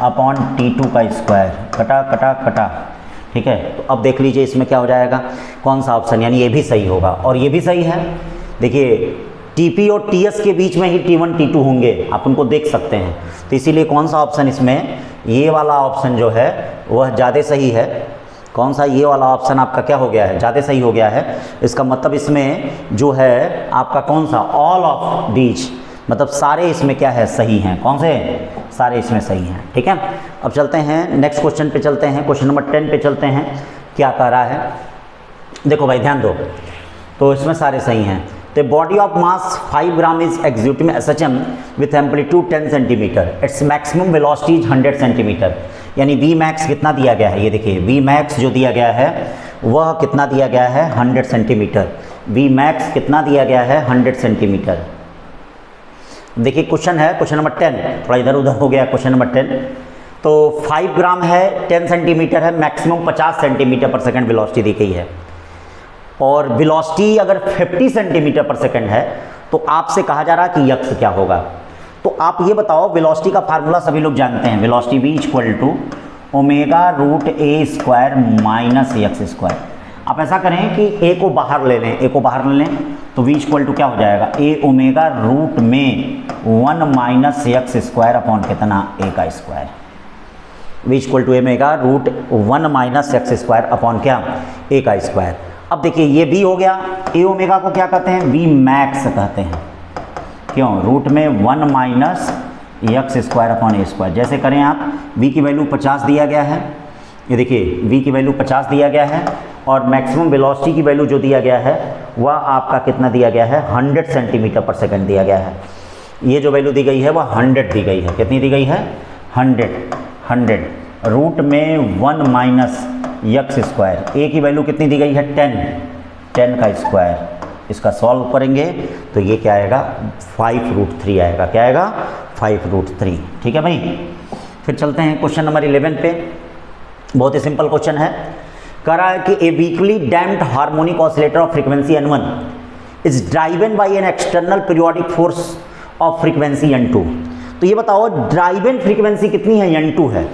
upon T2 का स्क्वायर। कटा कटा कटा, ठीक है। तो अब देख लीजिए इसमें क्या हो जाएगा, कौन सा ऑप्शन, यानी ये भी सही होगा और ये भी सही है। देखिए TP और TS के बीच में ही T1 T2 होंगे, आप उनको देख सकते हैं। तो इसीलिए कौन सा ऑप्शन इसमें, ये वाला ऑप्शन जो है वह ज़्यादा सही है, कौन सा, ये वाला ऑप्शन आपका क्या हो गया है, ज़्यादा सही हो गया है। इसका मतलब इसमें जो है आपका कौन सा, ऑल ऑफ दीज, मतलब सारे इसमें क्या है, सही हैं। कौन से, सारे इसमें सही हैं। ठीक है, अब चलते हैं नेक्स्ट क्वेश्चन पे चलते हैं, क्वेश्चन नंबर 10 पे चलते हैं। क्या कह रहा है, देखो भाई ध्यान दो, तो इसमें सारे सही हैं। The body of mass 5 gram is executing SHM with amplitude 10 centimetre, its maximum velocity is 100 centimetre. यानी V max कितना दिया गया है, ये देखिए V max जो दिया गया है वह कितना दिया गया है, 100 सेंटीमीटर। V max कितना दिया गया है, 100 सेंटीमीटर। देखिए क्वेश्चन है, क्वेश्चन नंबर 10, थोड़ा इधर उधर हो गया क्वेश्चन नंबर 10। तो 5 ग्राम है, 10 सेंटीमीटर है, मैक्सिमम 50 सेंटीमीटर पर सेकंड वेलोसिटी दी गई है। और वेलोसिटी अगर 50 सेंटीमीटर पर सेकंड है तो आपसे कहा जा रहा है कि यक्स क्या होगा। तो आप ये बताओ, वेलोसिटी का फार्मूला सभी लोग जानते हैं, velocity v equal to omega root a square minus x square. आप ऐसा करें कि a को बाहर ले लें, a को बाहर ले लें, तो v इक्वल टू क्या हो जाएगा, a ओमेगा रूट में 1 माइनस यक्स स्क्वायर अपॉन कितना, a का स्क्वायर। v equal to omega root 1 minus x square upon क्या, a का स्क्वायर। अब देखिए ये v हो गया, a ओमेगा को क्या कहते हैं, v मैक्स कहते हैं। क्यों, रूट में 1 minus x square upon a square. जैसे करें आप, v की वैल्यू 50 दिया गया है, ये देखिए v की वैल्यू 50 दिया गया है, और मैक्सिमम वेलोसिटी की वैल्यू जो दिया गया है वह आपका कितना दिया गया है, 100 सेंटीमीटर पर सेकंड दिया गया है। ये जो वैल्यू दी गई है वह 100 दी गई है। कितनी दी गई है, 100। रूट में 1 माइनस यक्स स्क्वायर, ए की वैल्यू कितनी दी गई है, 10 का स्क्वायर। इसका सॉल्व करेंगे तो ये क्या आएगा, 5√3 आएगा। क्या आएगा, 5√3। ठीक है भाई, फिर चलते हैं क्वेश्चन नंबर 11 पे। बहुत ही सिंपल क्वेश्चन है, कह रहा है कि a weakly damped harmonic oscillator of frequency n1 is driven by an external periodic force of frequency n2। तो ये बताओ, ड्राइवन फ्रीक्वेंसी कितनी है, n2 है,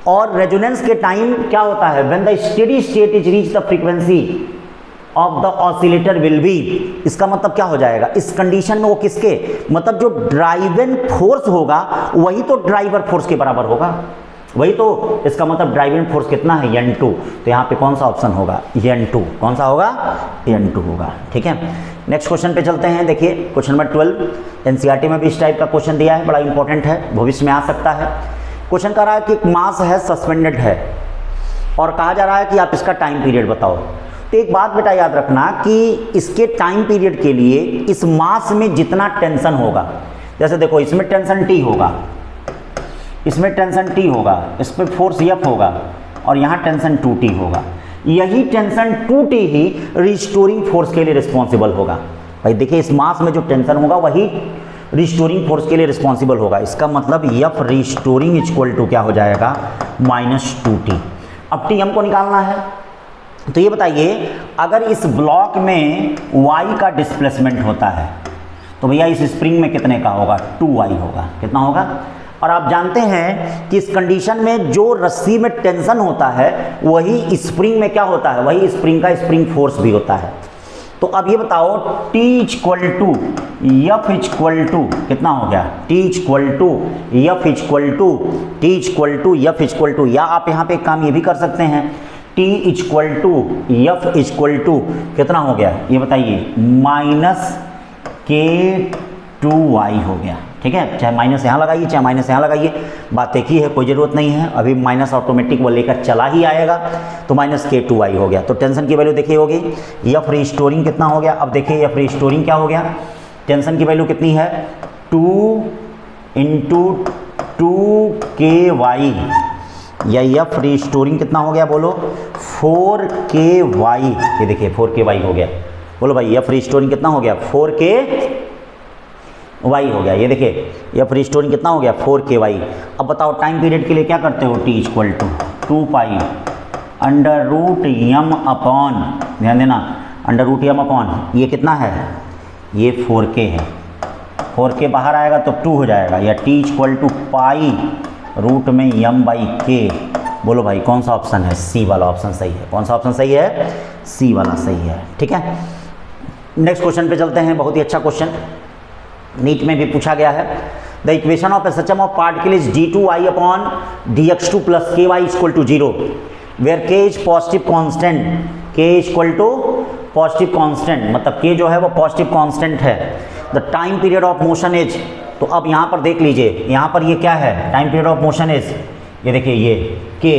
और रेजोनेंस के टाइम क्या होता है, when the steady state is reach the frequency of the oscillator will be. इसका मतलब क्या हो जाएगा, इस कंडीशन में वो किसके, मतलब जो ड्राइवन फोर्स होगा वही तो ड्राइवर फोर्स के बराबर होगा, वही तो। इसका मतलब ड्राइविंग फोर्स कितना है, n2। तो यहाँ पे कौन सा ऑप्शन होगा, n2। कौन सा होगा, n2 होगा। ठीक है, नेक्स्ट क्वेश्चन पे चलते हैं। देखिए क्वेश्चन नंबर 12, एनसीईआरटी में भी इस टाइप का क्वेश्चन दिया है, बड़ा इंपॉर्टेंट है, भविष्य में आ सकता है। क्वेश्चन कह रहा है कि एक मास है, सस्पेंडेड है, और कहा जा रहा है कि आप इसका टाइम पीरियड बताओ। तो एक बात बेटा याद रखना कि इसके टाइम पीरियड के लिए इस मास में जितना टेंशन होगा, जैसे देखो इसमें टेंशन T होगा, इसमें टेंशन T होगा, इस पर फोर्स F होगा, और यहाँ टेंशन 2T होगा। यही टेंशन 2T ही रिस्टोरिंग फोर्स के लिए रिस्पॉन्सिबल होगा। भाई देखिए, इस मास में जो टेंशन होगा वही रिस्टोरिंग फोर्स के लिए रिस्पॉन्सिबल होगा। इसका मतलब F रिस्टोरिंग इक्वल टू क्या हो जाएगा, -2T। अब T हमको निकालना है, तो ये बताइए, अगर इस ब्लॉक में y का डिस्प्लेसमेंट होता है तो भैया इस स्प्रिंग में कितने का होगा, 2y होगा। कितना होगा, और आप जानते हैं कि इस कंडीशन में जो रस्सी में टेंशन होता है वही स्प्रिंग में क्या होता है, वही स्प्रिंग का स्प्रिंग फोर्स भी होता है। तो अब ये बताओ, T equal to F equal to कितना हो गया, T equal to F equal to T equal to F equal to, या आप यहाँ पे एक काम ये भी कर सकते हैं, T equal to F equal to कितना हो गया, ये बताइए, -K2y हो गया। ठीक है, चाहे माइनस यहाँ लगाइए चाहे माइनस यहाँ लगाइए, बात एक ही है, कोई ज़रूरत नहीं है। अभी माइनस ऑटोमेटिक वो लेकर चला ही आएगा, तो -K2y हो गया। तो टेंशन की वैल्यू देखिए होगी, F रिस्टोरिंग कितना हो गया। अब देखिए F रिस्टोरिंग क्या हो गया, टेंशन की वैल्यू कितनी है, 2 × 2KY, या F रिस्टोरिंग कितना हो गया, बोलो 4KY। ये देखिए 4KY हो गया, बोलो भाई F रिस्टोरिंग कितना हो गया, 4KY हो गया। ये देखिए F रिस्टोरिंग कितना हो गया, 4KY। अब बताओ टाइम पीरियड के लिए क्या करते हो, T equal to 2π √m upon, ध्यान देना, √m अपॉन, ये कितना है, ये 4K है, 4K बाहर आएगा तो 2 हो जाएगा, या T equal to pi root में m/k। बोलो भाई कौन सा ऑप्शन है, C वाला ऑप्शन सही है। कौन सा ऑप्शन सही है, C वाला सही है। ठीक है, नेक्स्ट क्वेश्चन पे चलते हैं, बहुत ही अच्छा क्वेश्चन, नीट में भी पूछा गया है। The equation of SHM of particle is d2y अपॉन dx2 + ky equal to 0 where k is positive constant, k is equal to positive constant, मतलब के जो है वो पॉजिटिव कांस्टेंट है। The time period of motion is, तो अब यहाँ पर देख लीजिए, यहाँ पर ये क्या है, time period of motion is, ये देखिए ये के,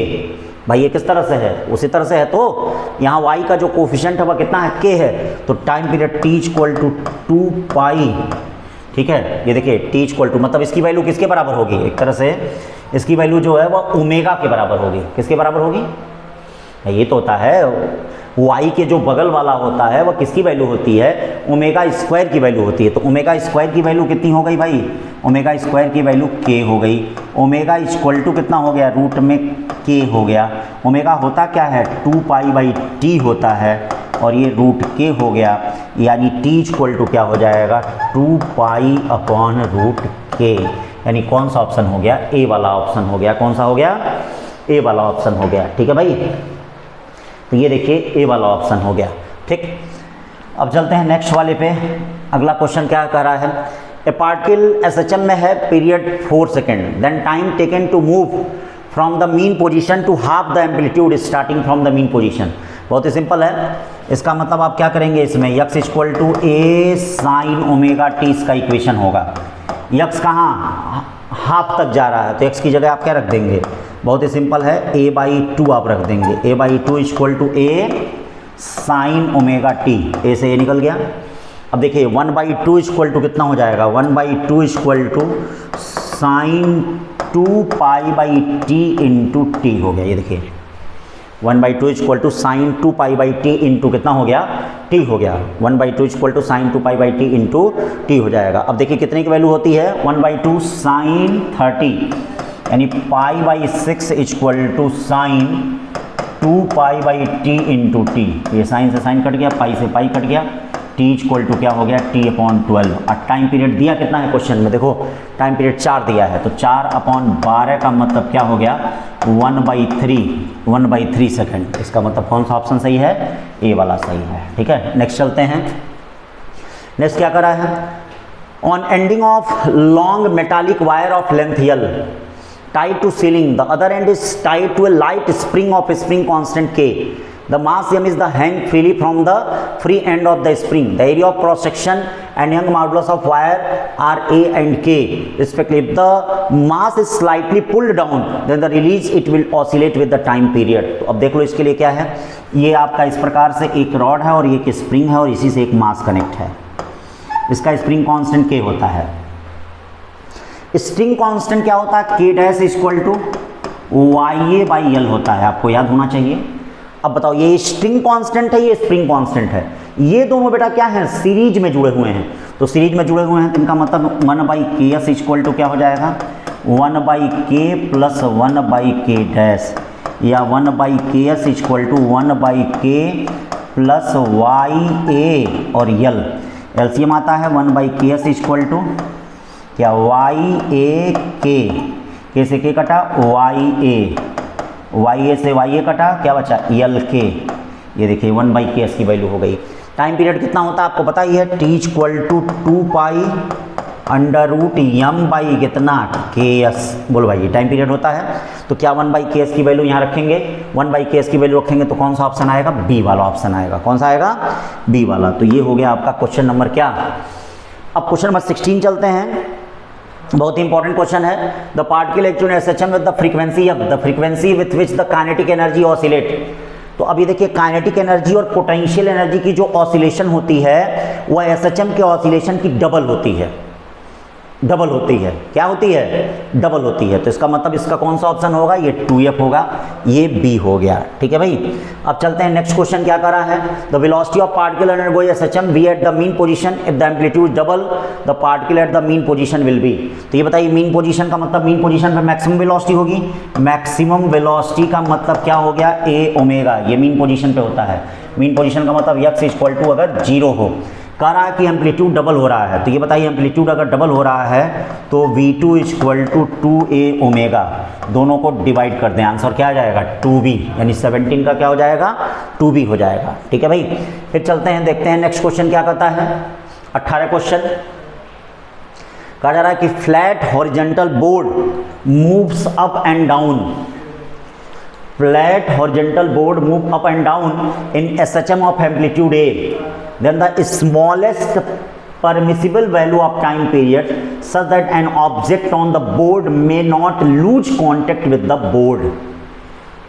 भाई ये किस तरह से है, उसी तरह से है। तो यहाँ y का जो कोफिशिएंट है वह कितना है, k है। तो time period t equal to 2 pi, ठीक है, ये देखिए t इक्वल टू, मतलब इसकी वैल्यू किसके बराबर होगी, एक तरह से इसकी वैल्यू जो है वह ओमेगा के बराबर होगी। किसके बराबर होगी, ये तो होता है y के जो बगल वाला होता है वह किसकी वैल्यू होती है, ओमेगा स्क्वायर की वैल्यू होती है। तो ओमेगा स्क्वायर की वैल्यू कितनी हो गई भाई, ओमेगा स्क्वायर की वैल्यू k हो गई। ओमेगा इक्वल टू कितना हो गया, रूट में k हो गया। ओमेगा होता क्या है, 2 पाई बाई टी होता है, और ये रूट k हो गया, यानी t इक्वल टू क्या हो जाएगा, 2 पाई अपॉन रूट k। यानी कौन सा ऑप्शन हो गया, ए वाला ऑप्शन हो गया। कौन सा हो गया, ए वाला ऑप्शन हो गया। ठीक है भाई, तो ये देखिए ए वाला ऑप्शन हो गया। ठीक, अब चलते हैं नेक्स्ट वाले पे। अगला क्वेश्चन क्या कह रहा है, ए पार्टिकल एसएचएम में है period 4 second, then time taken to move from the mean position to half the amplitude starting from the mean position. बहुत ही सिंपल है, इसका मतलब आप क्या करेंगे, इसमें x equal to a sine omega t इसका इक्वेशन होगा। यक्स कहाँ, हाफ तक जा रहा है, तो एक्स की जगह आप क्या रख देंगे, बहुत ही सिंपल है, a बाई 2 आप रख देंगे। a by 2 equal to a sine omega t, ए से ये निकल गया। अब देखिए 1 बाई 2 इक्वल टू कितना हो जाएगा, 1 by 2 equal to sine 2 pi by t into t हो गया। ये देखिए 1 by 2 equal to sine 2 pi by t into कितना हो गया, टी हो गया। 1 by 2 equal to sine 2 pi by t into t हो जाएगा। अब देखिए कितने की वैल्यू होती है, 1 बाई 2 साइन 30, यानी pi by 6 equal to sine 2 pi by t into t. ये साइन से साइन कट गया, पाई से पाई कट गया, टी इक्वल टू क्या हो गया, टी अपॉन 12। और टाइम पीरियड दिया कितना है क्वेश्चन में, देखो टाइम पीरियड 4 दिया है, तो 4 अपॉन 12 का मतलब क्या हो गया, 1/3 सेकेंड। इसका मतलब कौन सा ऑप्शन सही है, ए वाला सही है। ठीक है, नेक्स्ट चलते हैं। नेक्स्ट क्या करा है, on ending of long metallic wire of length L tied to ceiling, the other end is tied to a light spring of a spring constant K. The mass M is the hang freely from the free end of the spring. The area of cross section and Young modulus of wire are A and K respectively. If the mass is slightly pulled down, then the release it will oscillate with the time period. तो अब देख लो इसके लिए क्या है, ये आपका इस प्रकार से एक रॉड है और ये एक स्प्रिंग है और इसी से एक मास कनेक्ट है। इसका स्प्रिंग कांस्टेंट K होता है। स्ट्रिंग कांस्टेंट क्या होता है, k dash equal to y a by l होता है, आपको याद होना चाहिए। अब बताओ ये स्ट्रिंग कांस्टेंट है, ये स्प्रिंग कांस्टेंट है, ये दोनों बेटा क्या है, सीरीज में जुड़े हुए हैं। तो सीरीज में जुड़े हुए हैं तो इनका मतलब 1 बाई के एस इक्वल टू क्या हो जाएगा, 1 बाई के प्लस 1 बाई के डैश, या 1 बाई के एस इक्वल टू 1 बाई के प्लस वाई ए और एल। एलसीएम आता है 1 बाई के एस इक्वल टू क्या, वाई ए के से के कटा, वाई ए से वाई ए कटा, क्या बचा, एल के। ये देखिए 1 बाई के एस की वैल्यू हो गई। टाइम पीरियड कितना होता है आपको पता ही है, t equal to 2 pi under root m by कितना, के एस। बोलो भाई ये टाइम पीरियड होता है, तो क्या 1 बाई के एस की वैल्यू यहाँ रखेंगे, 1 बाई के एस की वैल्यू रखेंगे तो कौन सा ऑप्शन आएगा, बी वाला ऑप्शन आएगा। कौन सा आएगा, बी वाला। तो ये हो गया आपका क्वेश्चन नंबर क्या। अब क्वेश्चन नंबर 16 चलते हैं, बहुत ही इंपॉर्टेंट क्वेश्चन है। The particle electron SHM with the frequency with which the kinetic energy oscillate. तो अभी देखिए काइनेटिक एनर्जी और पोटेंशियल एनर्जी की जो ऑसिलेशन होती है वह एसएचएम के ऑसिलेशन की डबल होती है। डबल होती है, क्या होती है, डबल होती है। तो इसका मतलब इसका कौन सा ऑप्शन होगा, ये 2F होगा, ये B हो गया। ठीक है भाई, अब चलते हैं नेक्स्ट क्वेश्चन क्या कर रहा है, the velocity of particle undergoing SHM V at the mean position if the amplitude double the particle at the mean position will be. तो ये बताइए मीन पोजीशन का मतलब, मीन पोजीशन पे मैक्सिमम वेलोसिटी होगी, मैक्सिमम वेलोसिटी का मतलब क्या हो गया, ए ओमेगा। ये मीन पोजीशन पे होता है। मीन पोजीशन का मतलब x इक्वल टू अगर 0 हो, कह रहा है कि एम्पलीट्यूड डबल हो रहा है, तो ये बताइए एम्पलीट्यूड अगर डबल हो रहा है तो V2 equal to 2a omega, दोनों को डिवाइड कर दें, आंसर क्या आ जाएगा, 2b, यानी 17 का क्या हो जाएगा, 2b हो जाएगा। ठीक है भाई, फिर चलते हैं, देखते हैं नेक्स्ट क्वेश्चन क्या कहता है। 18 क्वेश्चन कहा जा रहा है कि flat horizontal board moves up and down flat horizontal board move up and down in SHM of amplitude A, then the smallest permissible value of time period such that an object on the board may not lose contact with the board.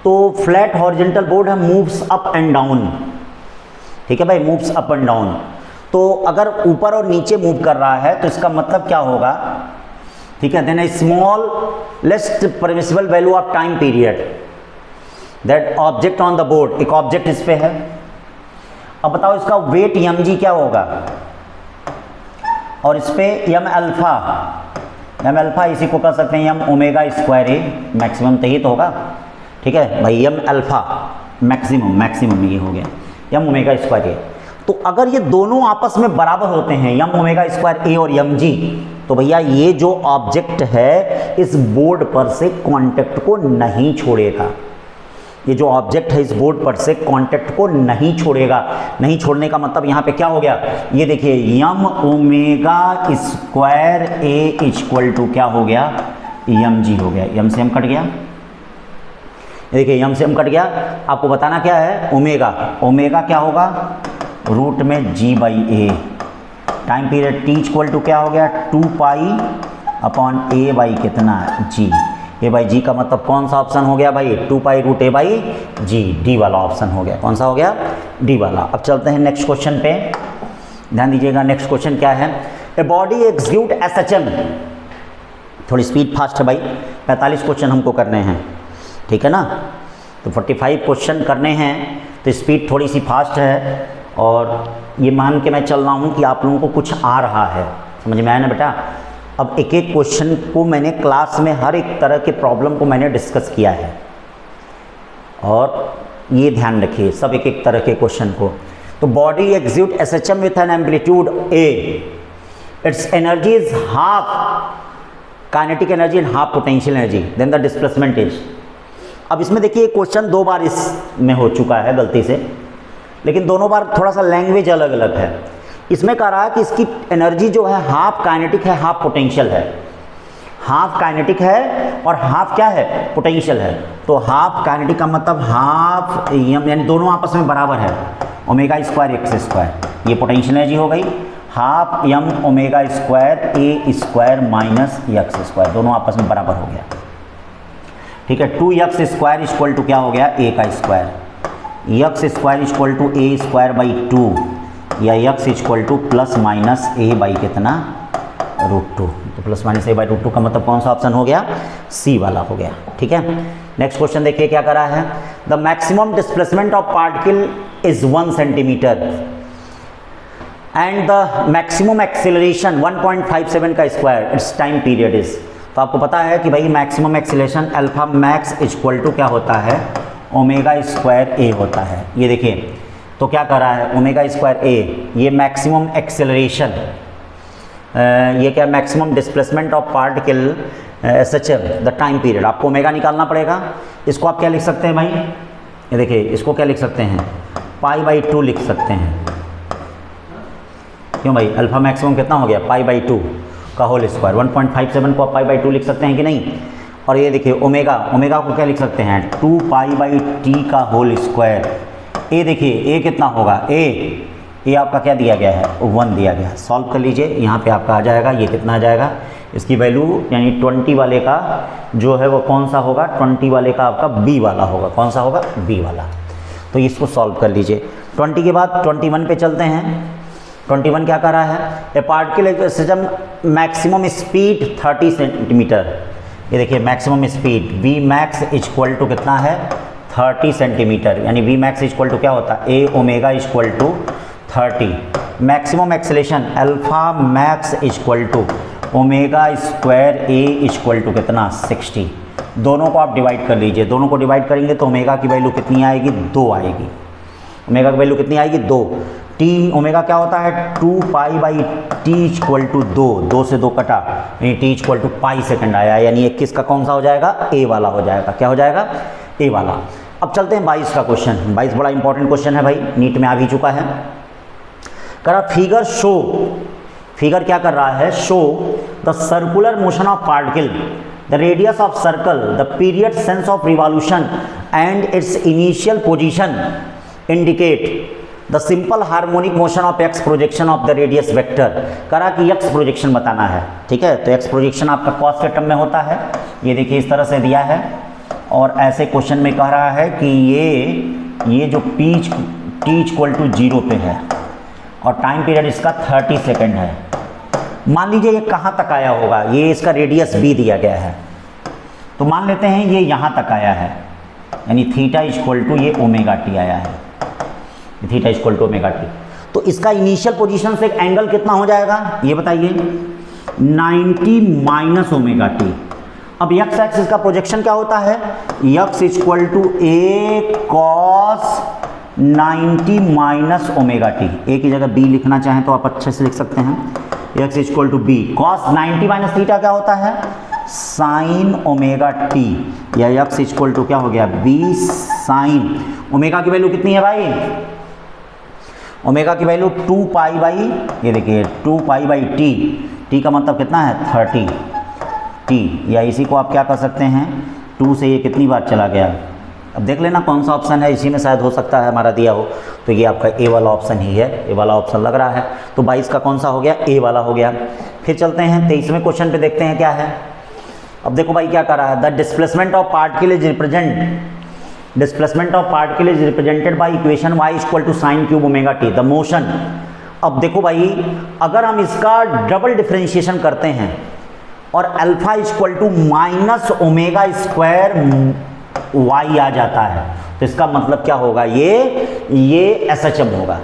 तो flat horizontal board है, moves up and down, ठीक है भाई, moves up and down. तो अगर ऊपर और नीचे मूव कर रहा है तो इसका मतलब क्या होगा, ठीक है, then small least permissible value of time period that object on the board, एक ऑब्जेक्ट इस पे है। अब बताओ इसका वेट mg क्या होगा, और इस पे m अल्फा इसी को कर सकते हैं m ओमेगा स्क्वायर ए, मैक्सिमम तो ही तो होगा, ठीक है भाई, m अल्फा मैक्सिमम ये हो गया m ओमेगा स्क्वायर ए। तो अगर ये दोनों आपस में बराबर होते हैं m ओमेगा स्क्वायर ए और mg, तो भैया ये जो ऑब्जेक्ट है इस बोर्ड पर से कांटेक्ट को नहीं छोड़ेगा, ये जो ऑब्जेक्ट है इस बोर्ड पर से कांटेक्ट को नहीं छोड़ेगा। नहीं छोड़ने का मतलब यहाँ पे क्या हो गया, ये देखिए m omega square a equal to क्या हो गया, mg हो गया, m से m कट गया, देखिए m से m कट गया। आपको बताना क्या है, ओमेगा क्या होगा, रूट में g by a, time period t equal to क्या हो गया, 2 पाई अपॉन a बाई कितना g, ए बाई जी का मतलब कौन सा ऑप्शन हो गया भाई, 2 pi root a by g, D वाला ऑप्शन हो गया। कौन सा हो गया, डी वाला। अब चलते हैं नेक्स्ट क्वेश्चन पे, ध्यान दीजिएगा नेक्स्ट क्वेश्चन क्या है। ए बॉडी एग्जीक्यूट एसएचएम, थोड़ी स्पीड फास्ट है भाई, 45 क्वेश्चन हमको करने हैं, ठीक है ना, तो 45 क्वेश्चन करने हैं तो स्पीड थोड़ी सी फास्ट है, और ये मान के मैं चल रहा हूँ कि आप लोगों को कुछ आ रहा है, समझ में आया ना बेटा। अब एक एक क्वेश्चन को मैंने क्लास में हर एक तरह के प्रॉब्लम को मैंने डिस्कस किया है, और ये ध्यान रखिए सब एक एक तरह के क्वेश्चन को। तो body execute SHM with an amplitude a, its energy is half kinetic energy and half potential energy, then the displacement is. अब इसमें देखिए क्वेश्चन 2 बार इसमें हो चुका है गलती से, लेकिन दोनों बार थोड़ा सा लैंग्वेज अलग अलग है। इसमें कह रहा है कि इसकी एनर्जी जो है हाफ काइनेटिक है, हाफ पोटेंशियल है, हाफ काइनेटिक है और हाफ क्या है, पोटेंशियल है। तो हाफ काइनेटिक का मतलब हाफ एम, यानी दोनों आपस में बराबर है, ओमेगा स्क्वायर एक्स स्क्वायर, ये पोटेंशियल एनर्जी हो गई, half M omega square a square minus x square, दोनों आपस में बराबर हो गया, ठीक है। 2x स्क्वायर इक्वल टू क्या हो गया, ए का square, x square equal to a square by 2, या x equal to plus minus a by कितना, रूट 2। तो plus minus a by root 2 का मतलब कौन सा ऑप्शन हो गया, सी वाला हो गया, ठीक है। नेक्स्ट क्वेश्चन देखिए क्या करा है, the maximum displacement of particle is 1 centimetre and the maximum acceleration 1.57 का square, its time period is. तो आपको पता है कि भाई maximum acceleration alpha max equal to क्या होता है, ओमेगा स्क्वायर ए होता है। ये देखिए तो क्या कर रहा है, ओमेगा स्क्वायर ए, ये मैक्सिमम एक्सेलरेशन, ये क्या maximum displacement of particle SHM the time period, आपको ओमेगा निकालना पड़ेगा। इसको आप क्या लिख सकते हैं भाई, ये देखिए इसको क्या लिख सकते हैं, पाई बाई 2 लिख सकते हैं। क्यों भाई, अल्फा मैक्सिमम कितना हो गया, पाई बाई 2 का होल स्क्वायर, 1.57 को आप पाई बाई 2 लिख सकते हैं कि नहीं। और ये देखिए ओमेगा को क्या लिख सकते हैं, 2 पाई बाई टी का होल स्क्वायर। ए देखिए ए कितना होगा, ए आपका क्या दिया गया है, 1 दिया गया है। सॉल्व कर लीजिए, यहाँ पे आपका आ जाएगा, ये कितना आ जाएगा, इसकी वैल्यू यानी 20 वाले का जो है वो कौन सा होगा, 20 वाले का आपका बी वाला होगा, कौन सा होगा, बी वाला। तो इसको सॉल्व कर लीजिए। 20 के बाद 21 पे चलते हैं। 21 क्या कर रहा है, a particle system maximum speed 30 centimetre. ये देखिए maximum speed v max equal to कितना है, 30 सेंटीमीटर, यानी वी मैक्स इक्वल टू क्या होता है, a omega equal to 30। Maximum acceleration alpha max equal to omega square a equal to कितना, 60। दोनों को आप डिवाइड कर लीजिए, दोनों को डिवाइड करेंगे तो ओमेगा की वैल्यू कितनी आएगी, 2 आएगी। ओमेगा की वैल्यू कितनी आएगी, 2। टी ओमेगा क्या होता है, 2 pi by t equal to 2 से 2 कटा, यानी t equal to pi second आया, यानी 21 का कौन सा हो जाएगा, ए वाला हो जाएगा। क्या हो जाएगा, ए वाला। अब चलते हैं 22 का क्वेश्चन। 22 बड़ा इंपॉर्टेंट क्वेश्चन है भाई, नीट में आ भी चुका है। करा फिगर शो, फिगर क्या कर रहा है, show the circular motion of particle, the radius of circle, the period sense of revolution and it's initial position indicate the simple harmonic motion of x projection of the radius vector. करा कि x projection बताना है, ठीक है। तो x projection आपका cos के term में होता है, ये देखिए इस तरह से दिया है, और ऐसे क्वेश्चन में कह रहा है कि ये जो टी इक्वल टू 0 पे है और टाइम पीरियड इसका 30 सेकेंड है। मान लीजिए ये कहाँ तक आया होगा, ये इसका रेडियस b दिया गया है, तो मान लेते हैं ये यहाँ तक आया है, यानी थीटा इक्वल टू ये ओमेगा टी आया है, theta equal to omega t. तो इसका इनिशियल पोजीशन से एंगल कितना हो जाएगा ये बताइए, 90 माइनस ओमेगा टी। अब एक्स एक्सिस का प्रोजेक्शन क्या होता है, x equal to a cos 90 minus omega t. A की जगह बी लिखना चाहें तो आप अच्छे से लिख सकते हैं, x equal to b cos 90 minus theta क्या होता है, साइन ओमेगा टी, या एक्स इक्वल टू क्या हो गया, बी साइन। ओमेगा की वैल्यू कितनी है भाई, ओमेगा की वैल्यू 2 पाई बाई, ये देखिए 2 पाई बाई टी, टी का मतलब कितना है 30 टी, या इसी को आप क्या कर सकते हैं 2 से ये कितनी बार चला गया। अब देख लेना कौन सा ऑप्शन है, इसी में शायद हो सकता है हमारा दिया हो, तो ये आपका ए वाला ऑप्शन ही है, ए वाला ऑप्शन लग रहा है। तो 22 का कौन सा हो गया, ए वाला हो गया। फिर चलते हैं 23वें क्वेश्चन पे, देखते हैं क्या है। अब देखो भाई क्या कर रहा है, the displacement of particle is represented by equation y equal to sine cube omega t the motion. अब देखो भाई अगर हम इसका डबल डिफरेंशिएशन करते हैं और alpha equal to minus omega square y आ जाता है, तो इसका मतलब क्या होगा, ये SHM होगा।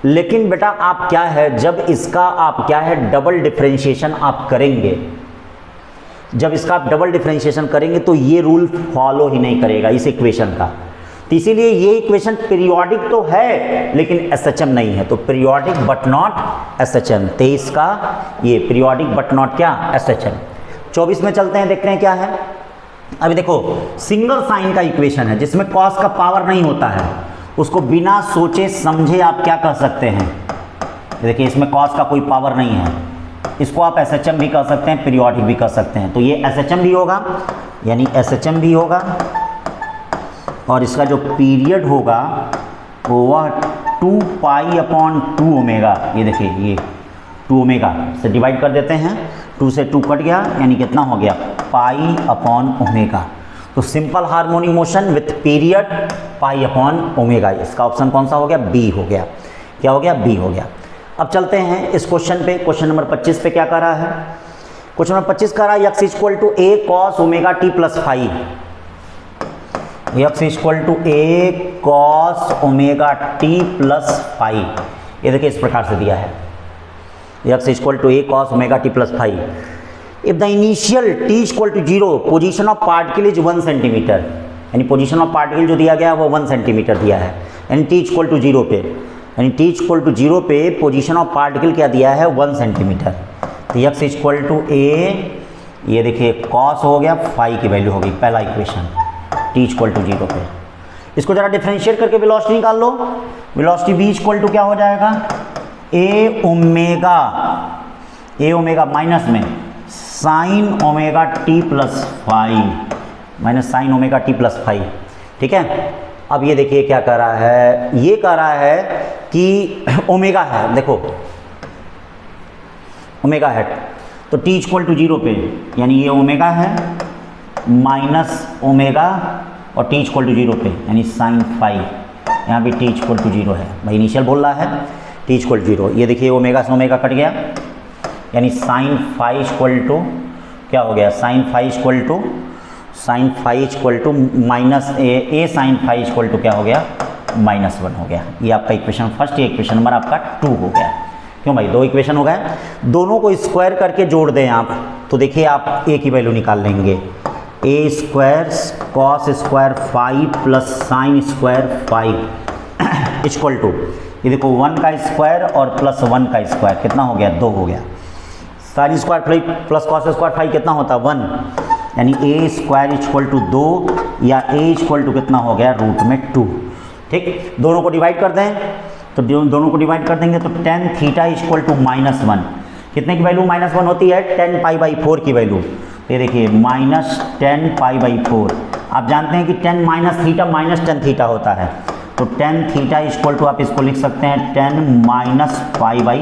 लेकिन बेटा आप क्या है, जब इसका आप क्या है डबल डिफरेंशिएशन आप करेंगे, जब इसका आप डबल डिफरेंशिएशन करेंगे तो ये रूल फॉलो ही नहीं करेगा इस इक्वेशन का। तो इसीलिए ये इक्वेशन पीरियोडिक तो है लेकिन SHM नहीं है, तो पीरियोडिक बट नॉट SHM। 23 का ये पीरियोडिक बट नॉट क्या, SHM। 24 में चलते हैं, देखते हैं क्या है। अभी देखो सिंगल साइन का इक्वेशन है जिसमें कॉस का पावर नहीं होता है, उसको बिना सोचे समझे आप क्या कर सकते हैं, देखिए इसमें कॉस का कोई पावर नहीं है, इसको आप SHM भी कर सकते हैं, पीरियोडिक भी कर सकते हैं। तो ये SHM भी होगा, यानी SHM भी होगा, और इसका जो पीरियड होगा वो वह 2 पाई अपॉन 2 ओमेगा, ये देखिए ये 2 ओमेगा से डिवाइड कर देते हैं, 2 से 2 कट गया, यानी कितना हो गया पाई अपॉन ओमेगा। तो simple harmonic motion with period pi upon omega, इसका ऑप्शन कौन सा हो गया, बी हो गया। क्या हो गया, बी हो गया। अब चलते हैं इस क्वेश्चन पे, क्वेश्चन नंबर 25 पे क्या कर रहा है। क्वेश्चन नंबर 25 कर रहा है x equal to a cos omega t plus 5, x equal to a cos omega t plus 5। ये देखिए इस प्रकार से दिया है, x equal to a cos omega t plus 5 if the initial t equal to 0 position of particle is 1 centimetre, यानी position of particle जो दिया गया है वो 1 सेंटीमीटर दिया है, यानी टी इक्वल टू 0 पे, यानी टी इक्वल टू 0 पे पोजीशन ऑफ पार्टिकल क्या दिया है 1 सेंटीमीटर। तो एक्स इक्वल टू ए, ये देखिए कॉस हो गया, फाई की वैल्यू होगी, पहला इक्वेशन टी इक्वल टू 0 पे। इसको जरा डिफरेंशिएट करके वेलोसिटी निकाल लो, वेलोसिटी v इक्वल टू क्या हो जाएगा, ए ओमेगा माइनस में sign omega t plus 5, minus sign omega t plus 5, ठीक है। अब ये देखिए क्या कर रहा है, ये कह रहा है कि ओमेगा है, देखो ओमेगा है, तो टी इक्वल टू 0 पे, यानी ये ओमेगा है माइनस ओमेगा, और टी इक्वल टू 0 पे यानी साइन 5, यहाँ भी टी इक्वल टू 0 है, भाई इनिशियल बोल रहा है टी इक्वल टू 0। ये देखिए ओमेगा से ओमेगा कट गया, यानी साइन 5 इक्वल टू क्या हो गया, sine 5 equal to minus a sine 5 equal to क्या हो गया, -1 हो गया। ये आपका इक्वेशन फर्स्ट, ये इक्वेशन नंबर आपका 2 हो गया। क्यों भाई, 2 इक्वेशन हो गए, दोनों को स्क्वायर करके जोड़ दें आप, तो देखिए आप ए की वैल्यू निकाल लेंगे, a square cos square 5 plus sine square 5 equal to, ये देखो 1 का स्क्वायर और प्लस 1 का स्क्वायर कितना हो गया, 2 हो गया। Sine square plus cos square 5 कितना होता है 1, यानी ए स्क्वायर इक्वल टू 2, या ए इक्वल टू कितना हो गया रूट में 2, ठीक। दोनों को डिवाइड कर दें, तो दोनों को डिवाइड कर देंगे तो टेन थीटा इक्वल टू -1, कितने की वैल्यू -1 होती है, 10 पाई बाई 4 की वैल्यू। ये देखिए -10 पाई बाई 4, आप जानते हैं कि ten minus theta minus tan theta होता है, तो टेन थीटा इक्वल टू आप इसको लिख सकते हैं टेन माइनस पाई बाई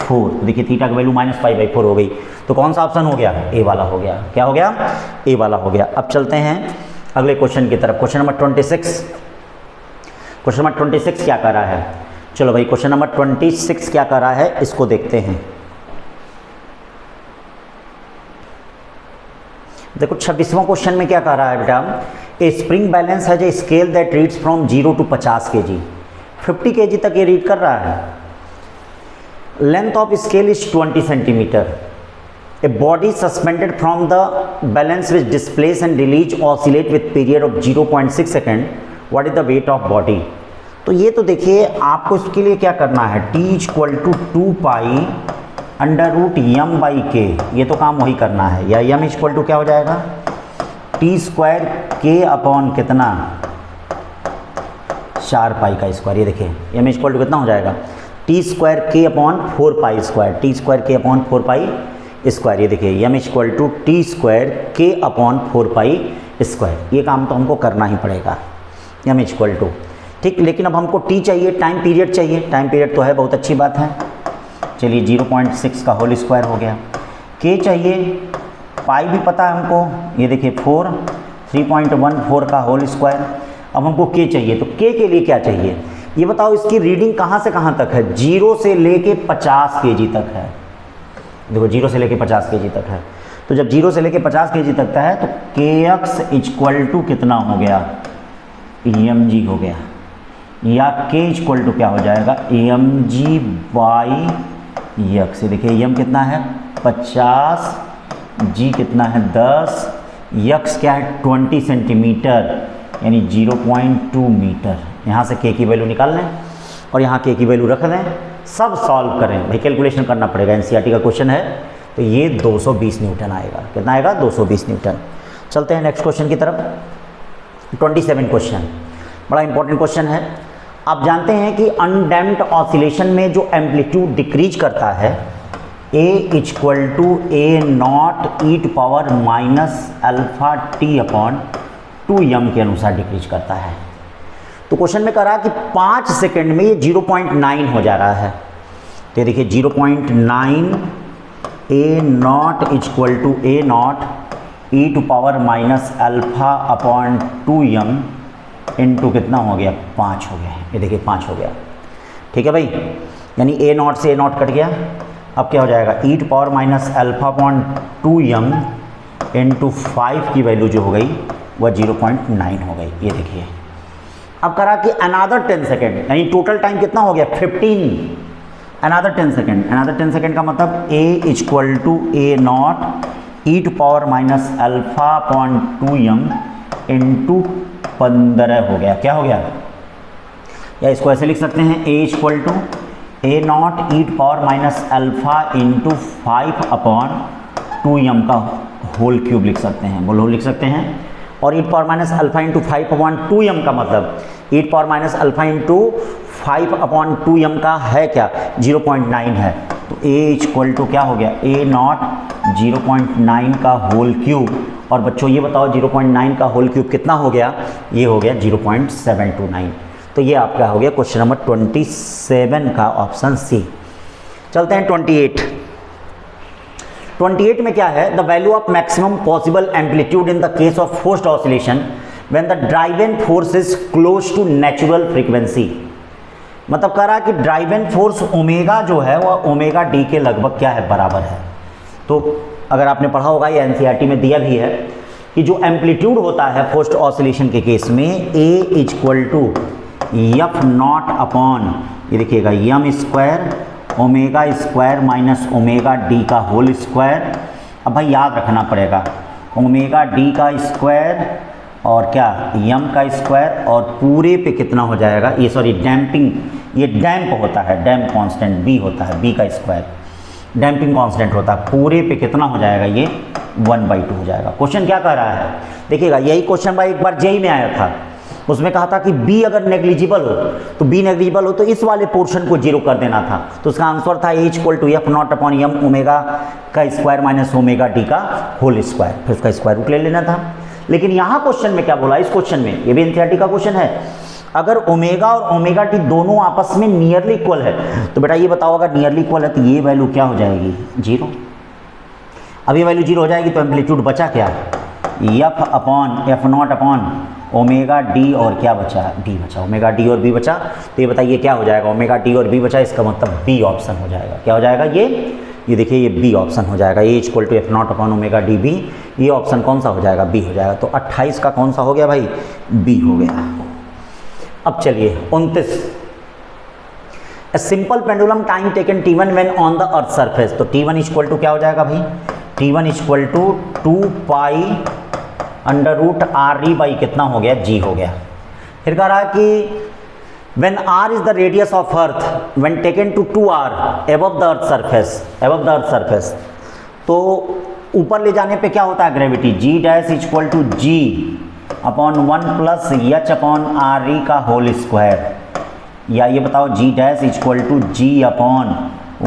4। देखिए थीटा की वैल्यू माइनस पाई बाई 4 हो गई, तो कौन सा ऑप्शन हो गया? ए वाला हो गया। क्या हो गया? ए वाला हो गया। अब चलते हैं अगले क्वेश्चन की तरफ। Question number 26। क्वेश्चन नंबर 26 क्या कर रहा है? चलो भाई क्वेश्चन नंबर 26 क्या कर रहा है इसको देखते हैं। देखो 26वां क्वेश्चन में क्या कर रहा है बेटा? ए स्प्रिंग बैलेंस है जो scale that reads from 0 to 50 kg, 50 kg तक ये रीड कर रहा है। Length of scale is 20 centimetre. A body suspended from the balance which displace and release oscillate with period of 0.6 second, what is the weight of body? तो ये तो देखिए आपको इसके लिए क्या करना है, t equal to 2 pi under root m by k, ये तो काम वही करना है। या यम इक्वल टू क्या हो जाएगा? टी स्क्वायर के अपॉन कितना? 4 पाई का स्क्वायर। ये देखिए यम इक्वल टू कितना हो जाएगा? टी स्क्वायर के upon 4 pi square, T square के अपॉन 4 पाई स्क्वायर। ये देखिए यम इक्वल टू टी स्क्वायर के अपॉन 4 पाई स्क्वायर। ये काम तो हमको करना ही पड़ेगा, यम इक्वल टू, ठीक। लेकिन अब हमको टी चाहिए, टाइम पीरियड चाहिए। टाइम पीरियड तो है, बहुत अच्छी बात है। चलिए 0.6 का होल स्क्वायर हो गया। के चाहिए, पाई भी पता है हमको, ये देखिए 4, 3.14 का होल स्क्वायर। अब हमको के चाहिए, तो के लिए क्या चाहिए ये बताओ? इसकी रीडिंग कहाँ से कहाँ तक है? 0 से लेके 50 kg तक है। देखो 0 से लेके 50 kg तक है, तो जब 0 से लेके 50 kg तक का है तो के एक्स इक्वल टू कितना हो गया? एम जी हो गया। या के इक्वल टू क्या हो जाएगा? M g by x. देखिए एम कितना है? 50, जी कितना है? 10, यक्स क्या है? 20 सेंटीमीटर यानी 0.2 मीटर। यहाँ से के की वैल्यू निकाल लें और यहाँ के की वैल्यू रख दें, सब सॉल्व करें। भाई कैलकुलेशन करना पड़ेगा, एनसीईआरटी का क्वेश्चन है, तो ये 220 न्यूटन आएगा। कितना आएगा? 220 न्यूटन। चलते हैं नेक्स्ट क्वेश्चन की तरफ। 27 क्वेश्चन बड़ा इंपॉर्टेंट क्वेश्चन है। आप जानते हैं कि अनडैम्प्ड ऑसिलेशन में जो एम्पलीट्यूड डिक्रीज करता है, a equal to a naught e to power minus alpha t upon 2m के अनुसार डिक्रीज करता है। तो क्वेश्चन में कह रहा है कि 5 सेकेंड में ये 0.9 हो जा रहा है। तो ये देखिए 0.9 a naught equal to a naught e to power minus alpha upon 2m into कितना हो गया? 5 हो गया। ये देखिए 5 हो गया, ठीक है भाई। यानी ए नॉट से ए नॉट कट गया। अब क्या हो जाएगा? E to power minus alpha upon 2m into 5 की वैल्यू जो हो गई वह 0.9 हो गई। ये देखिए अब करा कि अनदर 10 सेकेंड, यानी टोटल टाइम कितना हो गया? 15। अनदर 10 सेकेंड, अनदर 10 सेकेंड का मतलब a equal to a naught e to power minus alpha upon 2m into 15 हो गया। क्या हो गया? या इसको ऐसे लिख सकते हैं, a equal to a naught e to power minus alpha into 5 upon 2m का होल क्यूब लिख सकते हैं, बोलो लिख सकते हैं। और e power minus alpha into 5 upon 2m का मतलब e power minus alpha into 5 upon 2m का है क्या? 0.9 है। तो a इक्वल टू क्या हो गया? a नॉट 0.9 का होल क्यूब। और बच्चों ये बताओ 0.9 का होल क्यूब कितना हो गया? ये हो गया 0.729। तो ये आपका हो गया क्वेश्चन नंबर 27 का ऑप्शन सी। चलते हैं 28 में क्या है? The value of maximum possible amplitude in the case of forced oscillation when the driven force is close to natural frequency. मतलब कह रहा है कि ड्राइवन फोर्स ओमेगा जो है वह ओमेगा डी के लगभग क्या है? बराबर है। तो अगर आपने पढ़ा होगा, ये एनसीईआरटी में दिया भी है कि जो एम्पलीट्यूड होता है फोर्स्ड ऑसिलेशन के केस में, a equal to f naught upon, ये देखिएगा m square omega square minus omega d का होल स्क्वायर। अब भाई याद रखना पड़ेगा, ओमेगा डी का स्क्वायर और क्या यम का स्क्वायर और पूरे पे कितना हो जाएगा? ये सॉरी डैम्पिंग, ये डैम्प होता है, डैम्प कांस्टेंट बी होता है, बी का स्क्वायर डैम्पिंग कांस्टेंट होता है। पूरे पे कितना हो जाएगा? ये 1/2 हो जाएगा। क्वेश्चन क्या कह रहा है? देखिएगा यही क्वेश्चन भाई एक बार जेई में आया था, उसमें कहा था कि b अगर नेग्लिजिबल हो तो b नेग्लिजिबल हो तो इस वाले पोर्शन को जीरो कर देना था। तो उसका आंसर था a equal to f naught upon m omega का स्क्वायर माइनस ओमेगा डी का होल स्क्वायर, फिर उसका स्क्वायर रूट ले लेना था। लेकिन यहाँ क्वेश्चन में क्या बोला, इस क्वेश्चन में, ये भी एनसीईआरटी का क्वेश्चन है, अगर ओमेगा और ओमेगा टी दोनों आपस में नियरली इक्वल है तो बेटा ये बताओ अगर नियरली इक्वल है तो ये वैल्यू क्या हो जाएगी, 0। अब ये वैल्यू 0 हो जाएगी तो एम्पलीट्यूड बचा क्या, F upon F naught upon omega D और क्या बचा, बी बचा, ओमेगा डी और बी बचा। तो ये बताइए क्या हो जाएगा, ओमेगा डी और बी बचा, इसका मतलब बी ऑप्शन हो जाएगा। क्या हो जाएगा ये देखिए ये बी ऑप्शन हो जाएगा, a equal to f naught upon omega d b, ये ऑप्शन कौन सा हो जाएगा, बी हो जाएगा। तो 28 का कौन सा हो गया भाई, बी हो गया। अब चलिए 29, a simple pendulum time taken T1 when on the earth surface. तो T1 इक्वल टू क्या हो जाएगा भाई, T1 equal to 2 pi under root r e by कितना हो गया, जी हो गया। फिर कह रहा है कि when r is the radius of earth when taken to 2r above the earth surface, तो ऊपर ले जाने पे क्या होता है gravity, g dash equal to g upon 1 plus h upon r e का होल स्क्वायर, या ये बताओ g dash equal to g upon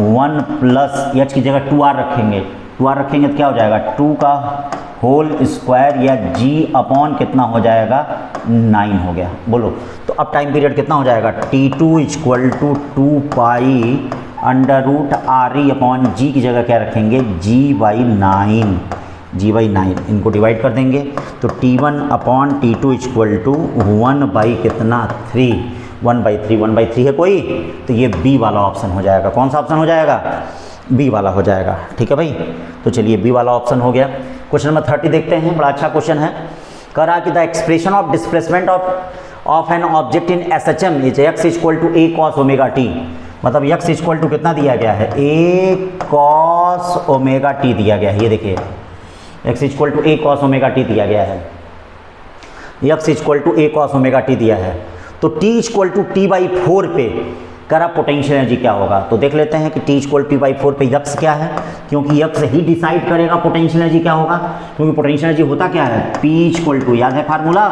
1 plus h की जगह 2r रखेंगे, 2r रखेंगे तो क्या हो जाएगा 2 का होल स्क्वायर या g अपॉन कितना हो जाएगा 9 हो गया। बोलो तो अब टाइम पीरियड कितना हो जाएगा, T2 equal to 2 pi under root r e upon g की जगह क्या रखेंगे, g बाई 9, इनको डिवाइड कर देंगे तो T1 upon T2 equal to 1 by कितना 3, 1/3 है कोई, तो ये बी वाला ऑप्शन हो जाएगा। कौन सा ऑप्शन हो जाएगा, बी वाला हो जाएगा। ठीक है भाई, तो चलिए बी वाला ऑप्शन हो गया। क्वेश्चन नंबर 30 देखते हैं, बड़ा अच्छा क्वेश्चन है। कह रहा कि the expression of displacement of an object in SHM is x equal to a cos omega t, मतलब x इक्वल टू कितना दिया गया है, a cos ओमेगा टी दिया गया है। ये देखिए x equal to a cos omega t दिया गया है, x equal to a cos omega t दिया है। तो t इक्वल टू t/4 पे करा पोटेंशियल एनर्जी क्या होगा, तो देख लेते हैं कि t इक्वल t/4 पे यक्स क्या है, क्योंकि यक्स ही डिसाइड करेगा पोटेंशियल एनर्जी क्या होगा, क्योंकि पोटेंशियल एनर्जी होता क्या है, p इक्वल टू, याद है formula,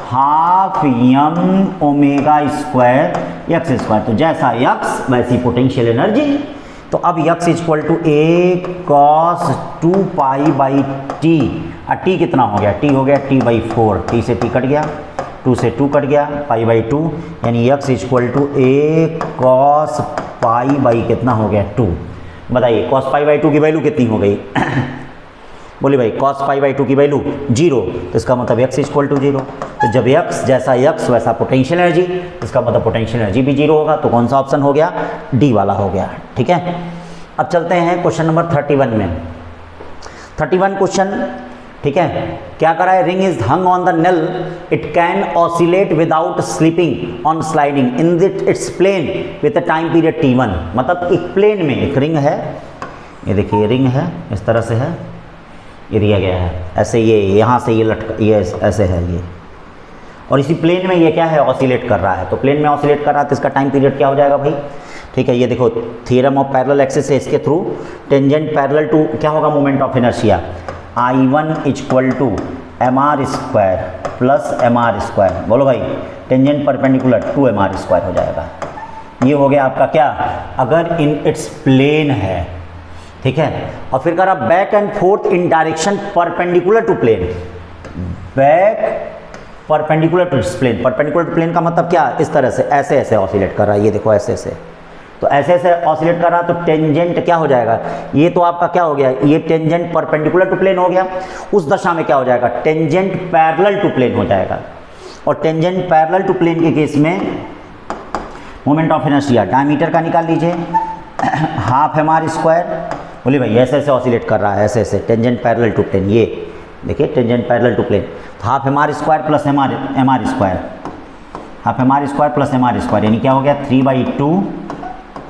half m omega square x square. तो जैसा यक्स वैसी पोटेंशियल एनर्जी। तो अब x equal to a cos 2 pi by t, और t कितना हो गया, t हो गया t/4, t से t कट गया, 2 से 2 कट गया, पाई बाई 2, यानी x equal to a cos pi by कितना हो गया 2। बताइए cos पाई बाई 2 की वैल्यू कितनी हो गई बोलिए भाई, cos पाई बाई 2 की वैल्यू 0, तो इसका मतलब x इक्वल टू 0। तो जब x जैसा x वैसा पोटेंशियल एनर्जी, इसका मतलब पोटेंशियल एनर्जी भी 0 होगा। तो कौन सा ऑप्शन हो गया, डी वाला हो गया। ठीक है, अब चलते हैं क्वेश्चन नंबर 31 में। 31 क्वेश्चन, ठीक है, क्या करा है, ring is hung on the nail, it can oscillate without slipping on sliding in its plane with a time period T1। मतलब एक प्लेन में एक रिंग है, ये देखिए रिंग है, इस तरह से है, ये दिया गया है ऐसे, ये यहाँ से ये ये ऐसे है ये, और इसी प्लेन में ये क्या है, ऑसिलेट कर रहा है। तो प्लेन में ऑसिलेट कर रहा है तो इसका टाइम पीरियड क्या हो जाएगा भाई। ठीक है, ये देखो थ्योरम ऑफ पैरेलल एक्सिस है, इसके थ्रू टेंजेंट पैरेलल टू क्या होगा, moment of inertia, I1 equal to mr square plus mr square. बोलो भाई, टेंजेंट परपेंडिकुलर 2mr स्क्वायर हो जाएगा। ये हो गया आपका क्या, अगर इन इट्स प्लेन है। ठीक है, और फिर करा back and forth in direction perpendicular to plane, back perpendicular to plane. Perpendicular to plane का मतलब क्या, इस तरह से ऐसे ऐसे ऑसिलेट कर रहा है, ये देखो ऐसे ऐसे, तो ऐसे ऐसे ऑसिलेट कर रहा, तो टेंजेंट क्या हो जाएगा, ये तो आपका क्या हो गया, ये टेंजेंट परपेंडिकुलर टू प्लेन हो गया। उस दशा में क्या हो जाएगा, टेंजेंट पैरेलल टू प्लेन हो जाएगा। और टेंजेंट पैरेलल टू प्लेन के केस में मोमेंट ऑफ इनर्शिया डायमीटर का निकाल लीजिए, हाफ mr स्क्वायर। बोलिए भाई, ऐसे ऐसे ऑसिलेट कर रहा है, ऐसे ऐसे, टेंजेंट पैरेलल टू प्लेन, ये देखिए tangent parallel to plane, half mr square plus mr square, half mr square plus mr square, यानी क्या हो गया 3/2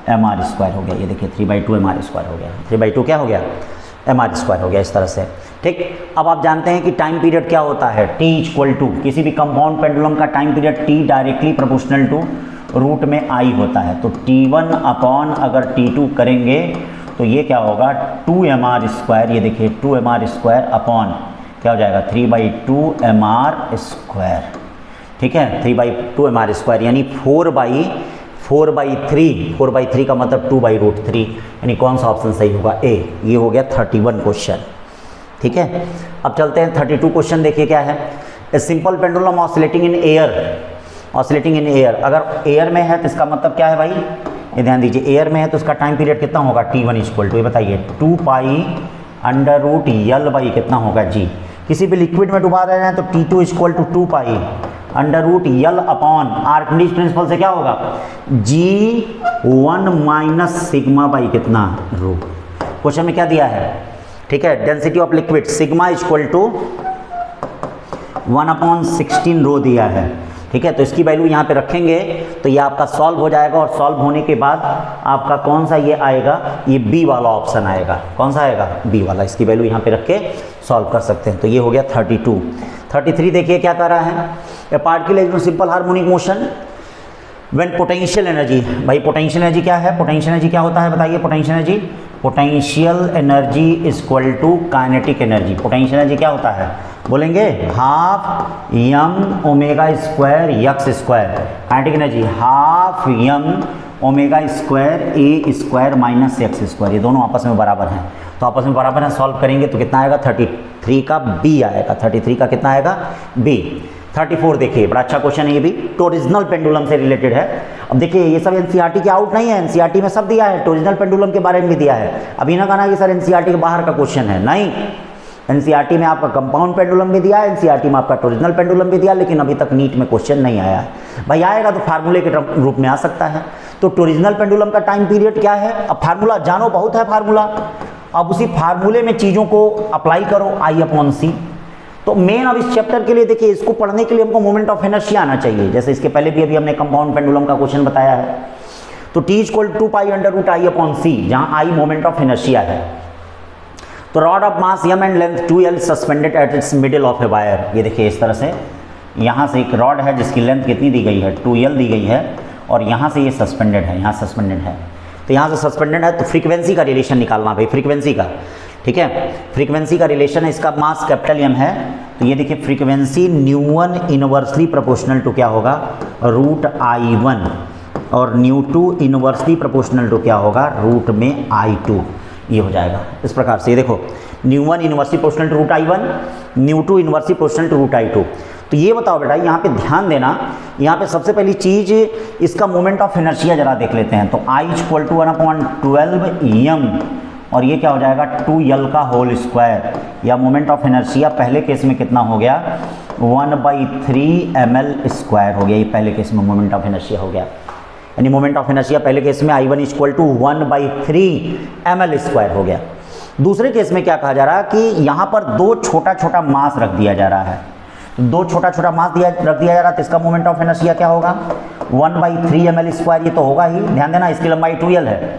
mr स्क्वायर हो गया। ये देखिए 3/2 mr स्क्वायर हो गया, 3/2 क्या हो गया, mr स्क्वायर हो गया, इस तरह से। ठीक, अब आप जानते हैं कि टाइम पीरियड क्या होता है, t इक्वल टू, किसी भी कंपाउंड पेंडुलम का time period t directly proportional to root में I होता है। तो T1 अपॉन अगर T2 करेंगे तो ये क्या होगा 2mr स्क्वायर, ये देखिए 2mr स्क्वायर अपॉन क्या हो जाएगा 3/2 mr स्क्वायर। ठीक है, 3/2 mr स्क्वायर, यानी 4/3 का मतलब 2/√3, यानी कौन सा ऑप्शन सही होगा, ए। ये हो गया 31 क्वेश्चन। ठीक है, अब चलते हैं 32 क्वेश्चन, देखिए क्या है। ए simple pendulum oscillating in air, oscillating in air, अगर एयर में है तो इसका मतलब क्या है भाई, ये ध्यान दीजिए, एयर में है तो उसका टाइम पीरियड कितना होगा, t1 इक्वल टू, ये बताइए 2 pi under root l by कितना होगा जी। किसी भी लिक्विड में डुबा रहे हैं तो t2 equal to 2 pi under root l upon Archimedes principle से क्या होगा, g1 माइनस सिग्मा बाई कितना रो। क्वेश्चन में क्या दिया है, ठीक है, density of liquid sigma equal to 1/16 rho दिया है, ठीक है। तो इसकी वैल्यू यहाँ पे रखेंगे तो ये आपका सॉल्व हो जाएगा, और सॉल्व होने के बाद आपका कौन सा ये आएगा, ये बी वाला ऑप्शन आएगा। कौन सा आएगा, बी वाला। इसकी वैल्यू यहाँ पे रख के सॉल्व कर सकते हैं। तो ये हो गया 32। 33 देखिए क्या कर रहा है, a particle in simple harmonic motion when potential energy, भाई पोटेंशियल एनर्जी क्या है, पोटेंशियल एनर्जी क्या होता है बताइए, potential energy, potential energy equal to kinetic energy. Potential energy क्या होता है, बोलेंगे half m omega square x square, kinetic energy half m omega square a square minus x square, ये दोनों आपस में बराबर हैं, तो आपस में बराबर है, सॉल्व करेंगे तो कितना आएगा, 33 का बी आएगा। 33 का कितना आएगा, बी। 34 देखिए, बड़ा अच्छा क्वेश्चन है ये भी, टोरिजनल पेंडुलम से रिलेटेड है। अब देखिए ये सब एनसीईआरटी के आउट नहीं है, एनसीईआरटी में सब दिया है, टोरिजनल पेंडुलम के बारे में भी दिया है। अभी ना कहना कि सर एनसीईआरटी के बाहर का क्वेश्चन है, नहीं, एनसीईआरटी में आपका कंपाउंड पेंडुलम भी दिया है, एनसीईआरटी में आपका टोरिजनल पेंडुलम भी दिया, लेकिन अभी तक नीट में क्वेश्चन नहीं आया है। भाई आएगा तो फार्मूले के रूप में आ सकता है। तो टोरिजनल पेंडुलम का टाइम पीरियड क्या है, अब फार्मूला जानो, बहुत है फार्मूला, अब उसी फार्मूले में चीज़ों को अप्लाई करो, I/C। तो मेन अब इस चैप्टर के लिए देखिए, इसको पढ़ने के लिए हमको मोमेंट ऑफ इनर्शिया आना चाहिए, जैसे इसके पहले भी अभी हमने कंपाउंड पेंडुलम का क्वेश्चन बताया है। तो T equal 2 pi under root I/C, जहाँ I मोमेंट ऑफ इनर्शिया है। तो rod of mass m and length 2L suspended at its middle of a wire, ये देखिए इस तरह से, यहाँ से एक रॉड है जिसकी लेंथ कितनी दी गई है, 2L दी गई है, और यहाँ से ये सस्पेंडेड है, यहाँ सस्पेंडेड है, तो यहाँ से सस्पेंडेड है, तो फ्रीक्वेंसी का रिलेशन निकालना भाई, फ्रीक्वेंसी का, ठीक है, फ्रीक्वेंसी का रिलेशन है, इसका मास कैपिटल M है, तो ये देखिए फ्रीक्वेंसी 𝜇1 इनवर्सली प्रोपोर्शनल टू क्या होगा, रूट I1, और 𝜇2 इनवर्सली प्रोपोर्शनल टू क्या होगा, रूट में I2, ये हो जाएगा इस प्रकार से। ये देखो 𝜇1 inversely proportional to root I1, न्यू2 inversely proportional to root I2। तो ये बताओ बेटा, यहाँ पे ध्यान देना, यहाँ पे सबसे पहली चीज़ इसका मोमेंट ऑफ इनर्शिया जरा देख लेते हैं। तो I इक्वल टू 1/12 m, और ये क्या हो जाएगा 2L का होल स्क्वायर, या मोमेंट ऑफ इनर्शिया पहले केस में कितना हो गया, 1/3 ml स्क्वायर हो गया, ये पहले केस में मोमेंट ऑफ इनर्शिया हो गया, यानी मोमेंट ऑफ इनर्शिया पहले केस में I1 equal to 1/3 ml square हो गया। दूसरे केस में क्या कहा जा रहा है कि यहाँ पर दो छोटा छोटा मास रख दिया जा रहा है, तो दो छोटा छोटा मास रख दिया जा रहा है, तो इसका मोमेंट ऑफ इनर्शिया क्या होगा, 1/3 ml स्क्वायर, ये तो होगा ही, ध्यान देना इसकी लंबाई 2L है,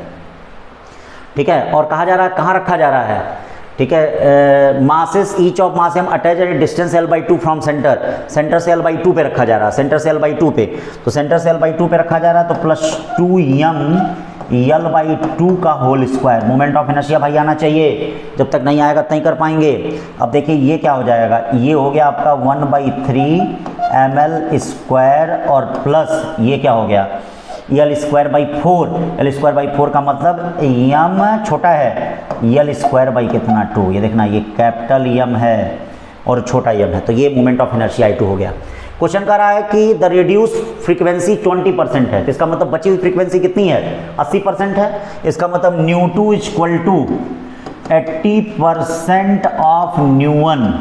ठीक है। और कहा जा रहा है, कहाँ रखा जा रहा है, ठीक है, masses each of mass M attach at distance L/2 from centre, centre से L/2 पे रखा जा रहा है, सेंटर से L/2 पे, तो सेंटर से L/2 पे रखा जा रहा है, तो प्लस 2m L/2 का whole square, moment of inertia भाई आना चाहिए, जब तक नहीं आएगा तब नहीं कर पाएंगे। अब देखिए ये क्या हो जाएगा, ये हो गया आपका 1/3 ml स्क्वायर, और प्लस ये क्या हो गया L²/4, L²/4 का मतलब m छोटा है, L² कितना 2, ये देखना ये कैपिटल M है और छोटा m है, तो ये मोमेंट ऑफ इनर्शिया I2 हो गया। क्वेश्चन कर रहा है कि द रिड्यूस फ्रीक्वेंसी 20% है, तो इसका मतलब बची हुई फ्रीक्वेंसी कितनी है, 80% है, इसका मतलब 𝜇2 इक्वल टू 80% ऑफ 𝜇1,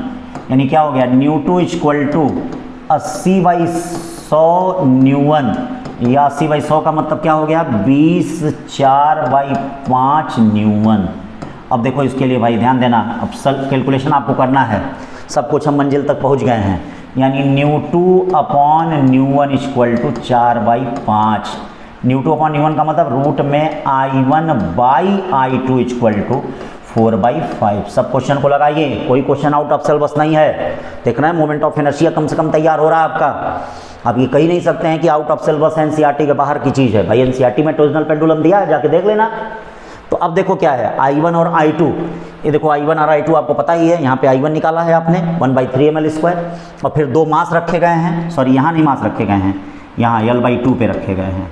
यानी क्या हो गया, 𝜇2 इक्वल टू 80/100 𝜇1, या 80/100 का मतलब क्या हो गया, 20/4/5 𝜇1। अब देखो इसके लिए भाई ध्यान देना, अब सब कैलकुलेशन आपको करना है, सब कुछ हम मंजिल तक पहुंच गए हैं, यानी 𝜇2/𝜇1 इक्वल टू 4/5, 𝜇2/𝜇1 का मतलब रूट में I1/I2 इक्वल टू 4/5। सब क्वेश्चन को लगाइए, कोई क्वेश्चन आउट ऑफ सिलेबस नहीं है, देखना है मोमेंट ऑफ इनर्शिया कम से कम तैयार हो रहा है आपका। आप ये कह नहीं सकते हैं कि आउट ऑफ सिलेबस एनसीईआरटी के बाहर की चीज़ है, भाई एनसीईआरटी में टोरिजनल पेंडुलम दिया है, जाके देख लेना। तो अब देखो क्या है, I1 और I2, ये देखो I1 और I2 आपको पता ही है, यहाँ पे I1 निकाला है आपने 1/3 ml स्क्वायर, और फिर दो मास रखे गए हैं, सॉरी यहाँ नहीं मास रखे गए हैं, यहाँ L/2 पे रखे गए हैं,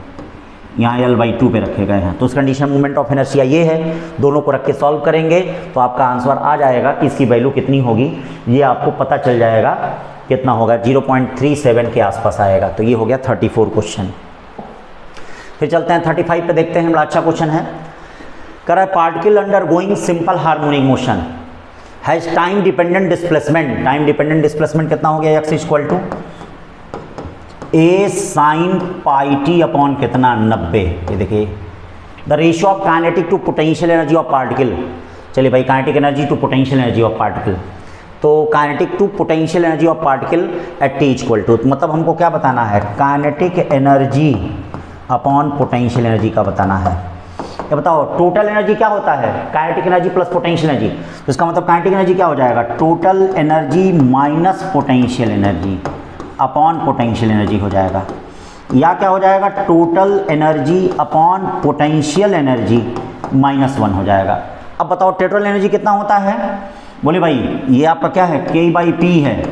यहाँ L/2 पे रखे गए हैं। तो उस कंडीशन मोमेंट ऑफ इनर्शिया ये है, दोनों को रख के सॉल्व करेंगे तो आपका आंसर आ जाएगा कि इसकी वैल्यू कितनी होगी, ये आपको पता चल जाएगा कितना होगा, 0.37 के आसपास आएगा। तो ये हो गया 34 क्वेश्चन। फिर चलते हैं 35 पे देखते हैं, बड़ा अच्छा क्वेश्चन है। कह रहा है particle undergoing simple harmonic motion has time dependent displacement. Time dependent displacement कितना हो गया, x equal to a sin pi t upon कितना 90। ये देखिए the ratio of kinetic to potential energy of particle. चलिए भाई kinetic energy to potential energy of particle, तो kinetic to potential energy of particle at t equal to, मतलब हमको क्या बताना है, kinetic energy upon potential energy का बताना है। ये बताओ टोटल एनर्जी क्या होता है, kinetic energy plus potential energy, तो इसका मतलब काइनेटिक एनर्जी क्या हो जाएगा, total energy minus potential energy upon potential energy हो जाएगा, या क्या हो जाएगा, total energy upon potential energy -1 हो जाएगा। अब बताओ टोटल एनर्जी कितना होता है, बोले भाई ये आपका क्या है, K/P है,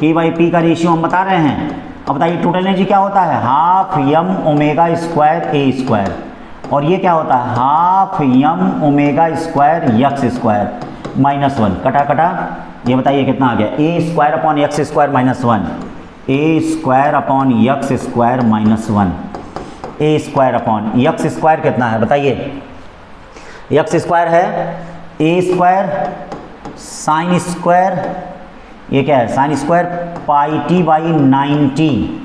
K/P का रेशियो हम बता रहे हैं। अब बताइए टोटल एनर्जी क्या होता है, half m omega square a square, और ये क्या होता है, half m omega square x square -1, कटा कटा, ये बताइए कितना आ गया, a square upon x square -1, a square upon x square -1, a square upon x square कितना है बताइए, x स्क्वायर है a स्क्वायर साइन स्क्वायर, ये क्या है sine square pi T by 90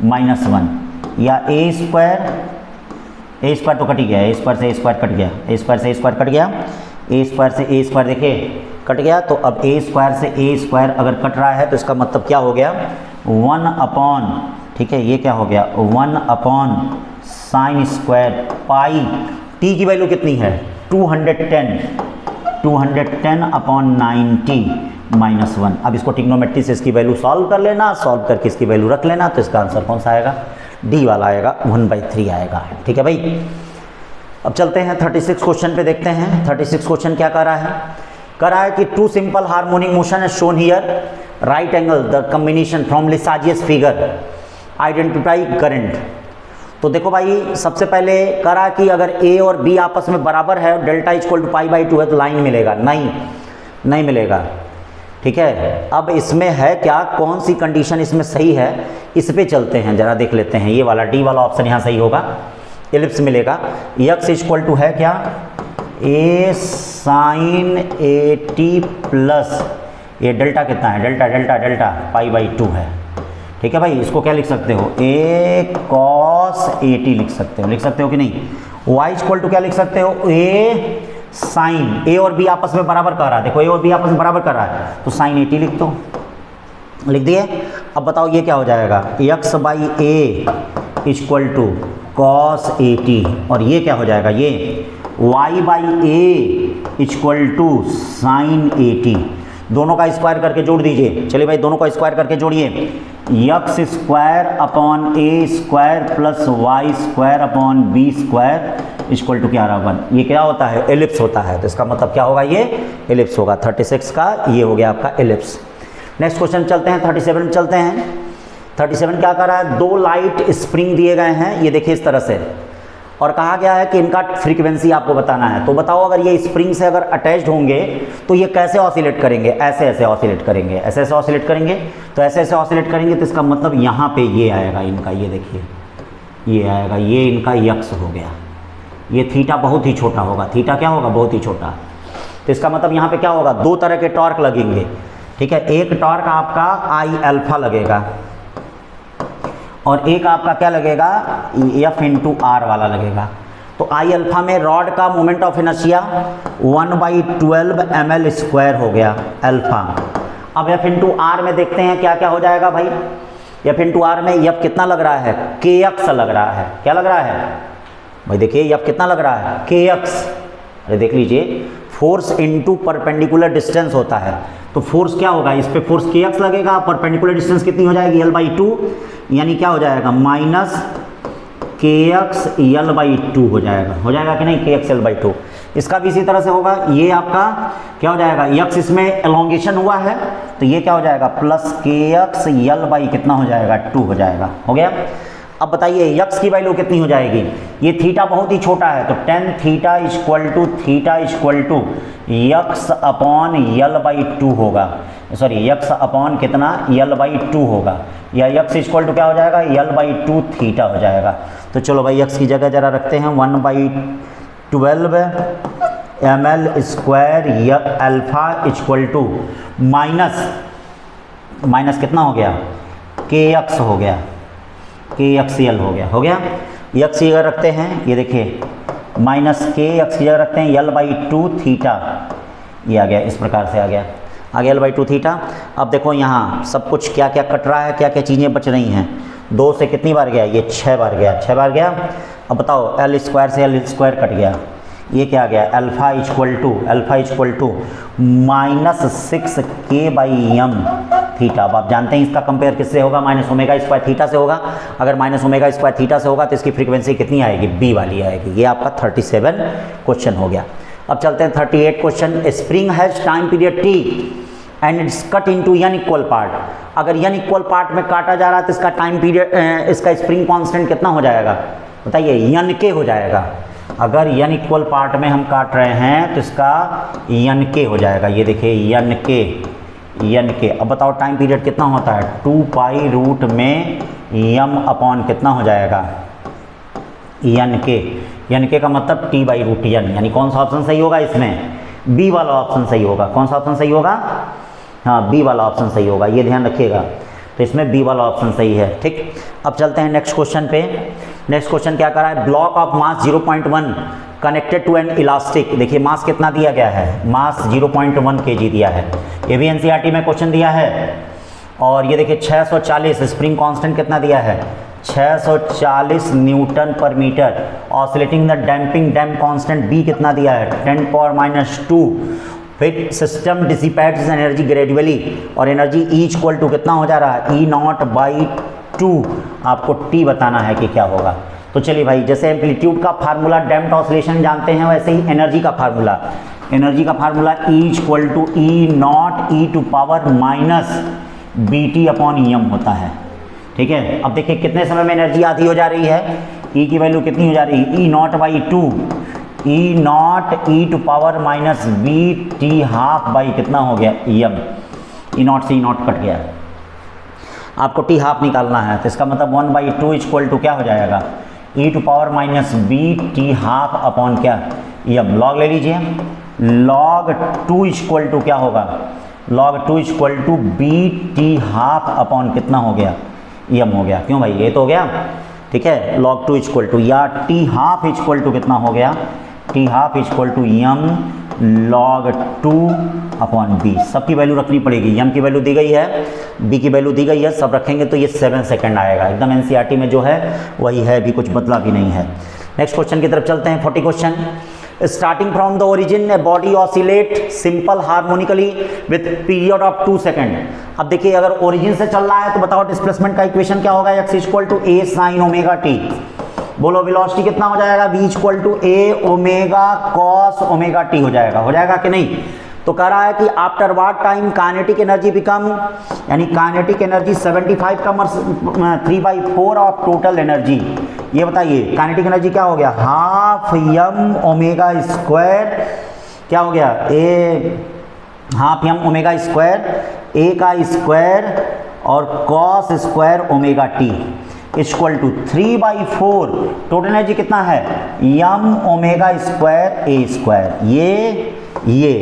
-1, या a स्क्वायर तो कट ही गया, a स्क्वायर से a स्क्वायर कट गया, a स्क्वायर से a स्क्वायर कट गया, a स्क्वायर से a स्क्वायर देखिए कट गया, तो अब a स्क्वायर से a स्क्वायर अगर कट रहा है तो इसका मतलब क्या हो गया, 1 अपॉन, ठीक है ये क्या हो गया, 1 upon sine square pi, t की वैल्यू कितनी है 210 अपॉन 90 -1। अब इसको ट्रिग्नोमेट्री से इसकी वैल्यू सॉल्व कर लेना, सॉल्व करके इसकी वैल्यू रख लेना, तो इसका आंसर कौन सा आएगा, डी वाला आएगा, 1/3 आएगा। ठीक है भाई, अब चलते हैं 36 क्वेश्चन पे देखते हैं। 36 क्वेश्चन क्या कर रहा है, कह रहा है कि two simple harmonic motion is shown here, right angle the combination from Lissajous figure, identify current. तो देखो भाई सबसे पहले कह रहा कि अगर a और b आपस में बराबर है, डेल्टा इक्वल टू π/2 है, तो लाइन मिलेगा, नहीं मिलेगा। ठीक है, अब इसमें है क्या, कौन सी कंडीशन इसमें सही है, इस पे चलते हैं जरा देख लेते हैं। ये वाला डी वाला ऑप्शन यहाँ सही होगा, एलिप्स मिलेगा, x इक्वल टू है क्या, a साइन AT प्लस, ये डेल्टा कितना है, डेल्टा π/2 है। ठीक है भाई, इसको क्या लिख सकते हो, a cos AT लिख सकते हो कि नहीं। y इक्वल टू क्या लिख सकते हो, a साइन, a और b आपस में बराबर कर रहा है, देखो a और b आपस में बराबर कर रहा है, तो साइन AT लिख दो, लिख दिए। अब बताओ ये क्या हो जाएगा, x/a equal to cos AT, और ये क्या हो जाएगा, ये y/a equal to sign AT, दोनों का स्क्वायर करके जोड़ दीजिए। चलिए भाई दोनों का स्क्वायर करके जोड़िए, x square upon a square plus y square upon b square equal to क्या रहा, 1। ये क्या होता है, एलिप्स होता है, तो इसका मतलब क्या होगा, ये एलिप्स होगा। 36 का ये हो गया आपका एलिप्स। नेक्स्ट क्वेश्चन चलते हैं, 37 चलते हैं। 37 क्या कर रहा है, दो लाइट स्प्रिंग दिए गए हैं, ये देखिए इस तरह से, और कहा गया है कि इनका फ्रीक्वेंसी आपको बताना है। तो बताओ अगर ये स्प्रिंग से अगर अटैच्ड होंगे तो ये कैसे ऑसिलेट करेंगे, ऐसे ऑसिलेट करेंगे, ऐसे ऑसिलेट करेंगे, तो ऐसे ऑसिलेट करेंगे, तो इसका मतलब यहाँ पे ये आएगा इनका, ये देखिए ये आएगा, ये इनका यक्स हो गया, ये थीटा बहुत ही छोटा होगा, थीटा क्या होगा, बहुत ही छोटा। तो इसका मतलब यहाँ पे क्या होगा, दो तरह के टॉर्क लगेंगे। ठीक है, एक टॉर्क आपका I α लगेगा, और एक आपका क्या लगेगा, F/r वाला लगेगा। तो I α में रॉड का मोमेंट ऑफ इनर्शिया 1/12 ml² हो गया अल्फा। अब F/r में देखते हैं क्या क्या हो जाएगा भाई, F/r में F कितना लग रहा है, kx लग रहा है, क्या लग रहा है भाई, देखिए F कितना लग रहा है, kx। अरे देख लीजिए, फोर्स इनटू परपेंडिकुलर डिस्टेंस होता है, तो फोर्स क्या होगा, इस पे फोर्स kx लगेगा, परपेंडिकुलर डिस्टेंस कितनी हो जाएगी, L/2, यानी क्या हो जाएगा, माइनस kx L/2 हो जाएगा कि नहीं, kx L/2। इसका भी इसी तरह से होगा, ये आपका क्या हो जाएगा, x इसमें एलोंगेशन हुआ है, तो ये क्या हो जाएगा, प्लस kx L/ कितना हो जाएगा, 2 हो जाएगा, हो गया। अब बताइए यक्स की वैल्यू कितनी हो जाएगी, ये थीटा बहुत ही छोटा है तो tan theta equal to x upon l by 2 होगा, सॉरी यक्स अपॉन कितना यल बाई 2 होगा, या यक्स इक्वल टू क्या हो जाएगा यल बाई 2 थीटा हो जाएगा। तो चलो भाई यक्स की जगह जरा रखते हैं 1/12 ml square alpha equal to minus कितना हो गया के एक्स हो गया, के एक्स यल हो गया यक्स की जगह रखते हैं, ये देखिए माइनस के एक्स की जगह रखते हैं यल बाई 2 थीटा, ये आ गया, इस प्रकार से आ गया यल बाई 2 थीटा। अब देखो यहाँ सब कुछ क्या क्या कट रहा है, क्या क्या चीज़ें बच रही हैं, 2 से कितनी बार गया, ये 6 बार गया। अब बताओ एल स्क्वायर से एल स्क्वायर कट गया, ये क्या आ गया अल्फा इक्वल टू -6 के बाई एम थीटा। अब आप जानते हैं इसका कंपेयर किससे होगा, माइनस ओमेगा स्क्वायर थीटा से होगा। अगर माइनस ओमेगा स्क्वायर थीटा से होगा तो इसकी फ्रीक्वेंसी कितनी आएगी, बी वाली आएगी। ये आपका 37 क्वेश्चन हो गया। अब चलते हैं 38 question. Spring has time period T and it's cut into n equal part. अगर n इक्वल पार्ट में काटा जा रहा है तो इसका टाइम पीरियड, इसका स्प्रिंग कांस्टेंट कितना हो जाएगा बताइए, n के हो जाएगा। अगर n इक्वल पार्ट में हम काट रहे हैं तो इसका n के हो जाएगा, ये देखिए n के। अब बताओ टाइम पीरियड कितना होता है, 2 पाई रूट में m अपॉन कितना हो जाएगा n के का मतलब t बाई रूट n, यानी कौन सा ऑप्शन सही होगा इसमें, बी वाला ऑप्शन सही होगा। कौन सा ऑप्शन सही होगा, हाँ बी वाला ऑप्शन सही होगा, ये ध्यान रखिएगा। तो इसमें बी वाला ऑप्शन सही है, ठीक। अब चलते हैं नेक्स्ट क्वेश्चन पे। नेक्स्ट क्वेश्चन क्या कर रहा है, block of mass 0.1 connected to an elastic. देखिए मास कितना दिया गया है, मास 0.1 kg दिया है, ये भी एनसीईआरटी में क्वेश्चन दिया है। और ये देखिए 640, स्प्रिंग कांस्टेंट कितना दिया है 640 न्यूटन पर metre. Oscillating the damp constant b कितना दिया है 10⁻²। फिर सिस्टम डिसिपेट्स एनर्जी ग्रेजुअली, और एनर्जी ई इक्वल टू कितना हो जा रहा है E0/2। आपको टी बताना है कि क्या होगा। तो चलिए भाई, जैसे एम्पलीट्यूड का फार्मूला डैम्प्ड ऑसिलेशन जानते हैं, वैसे ही एनर्जी का formula E equal to E0e⁻BT/m होता है, ठीक है। अब देखिए कितने समय में एनर्जी आधी हो जा रही है, ई की वैल्यू कितनी हो जा रही है E0/2, E0e⁻BT हाफ बाई कितना हो गया एम, E0 से E0 कट गया, आपको टी हाफ निकालना है। तो इसका मतलब 1/2 इक्वल टू क्या हो जाएगा e⁻BT हाफ अपॉन क्या एम। लॉग ले लीजिए, log 2 इक्वल टू क्या होगा, log 2 equal to BT half upon कितना हो गया एम हो गया। क्यों भाई, ये तो हो गया, ठीक है। log 2 इक्वल टू, या टी हाफ इक्वल टू कितना हो गया, t half equal to m log 2 upon b. सबकी वैल्यू रखनी पड़ेगी, एम की वैल्यू दी गई है, बी की वैल्यू दी गई है, सब रखेंगे तो ये 7 सेकंड आएगा। एकदम एनसीईआरटी में जो है वही है, भी कुछ बदला भी नहीं है। नेक्स्ट क्वेश्चन की तरफ चलते हैं। 40 question. Starting from the origin a body oscillate simple harmonically with period of 2 second. अब देखिए अगर ओरिजिन से चल रहा है तो बताओ डिस्प्लेसमेंट का इक्वेशन क्या होगा, x equal to a sin omega t। बोलो वेलोसिटी कितना हो जाएगा, v equal to a omega cos omega t हो जाएगा कि नहीं। तो कह रहा है कि after what time kinetic energy become, यानी काइनेटिक एनर्जी 75 का 3/4 ऑफ टोटल एनर्जी। ये बताइए काइनेटिक एनर्जी क्या हो गया, हाफ m ओमेगा स्क्वायर, क्या हो गया a half m omega square, a का स्क्वायर और cos square omega t equal to 3/4। Total energy कितना है m omega square a square. ये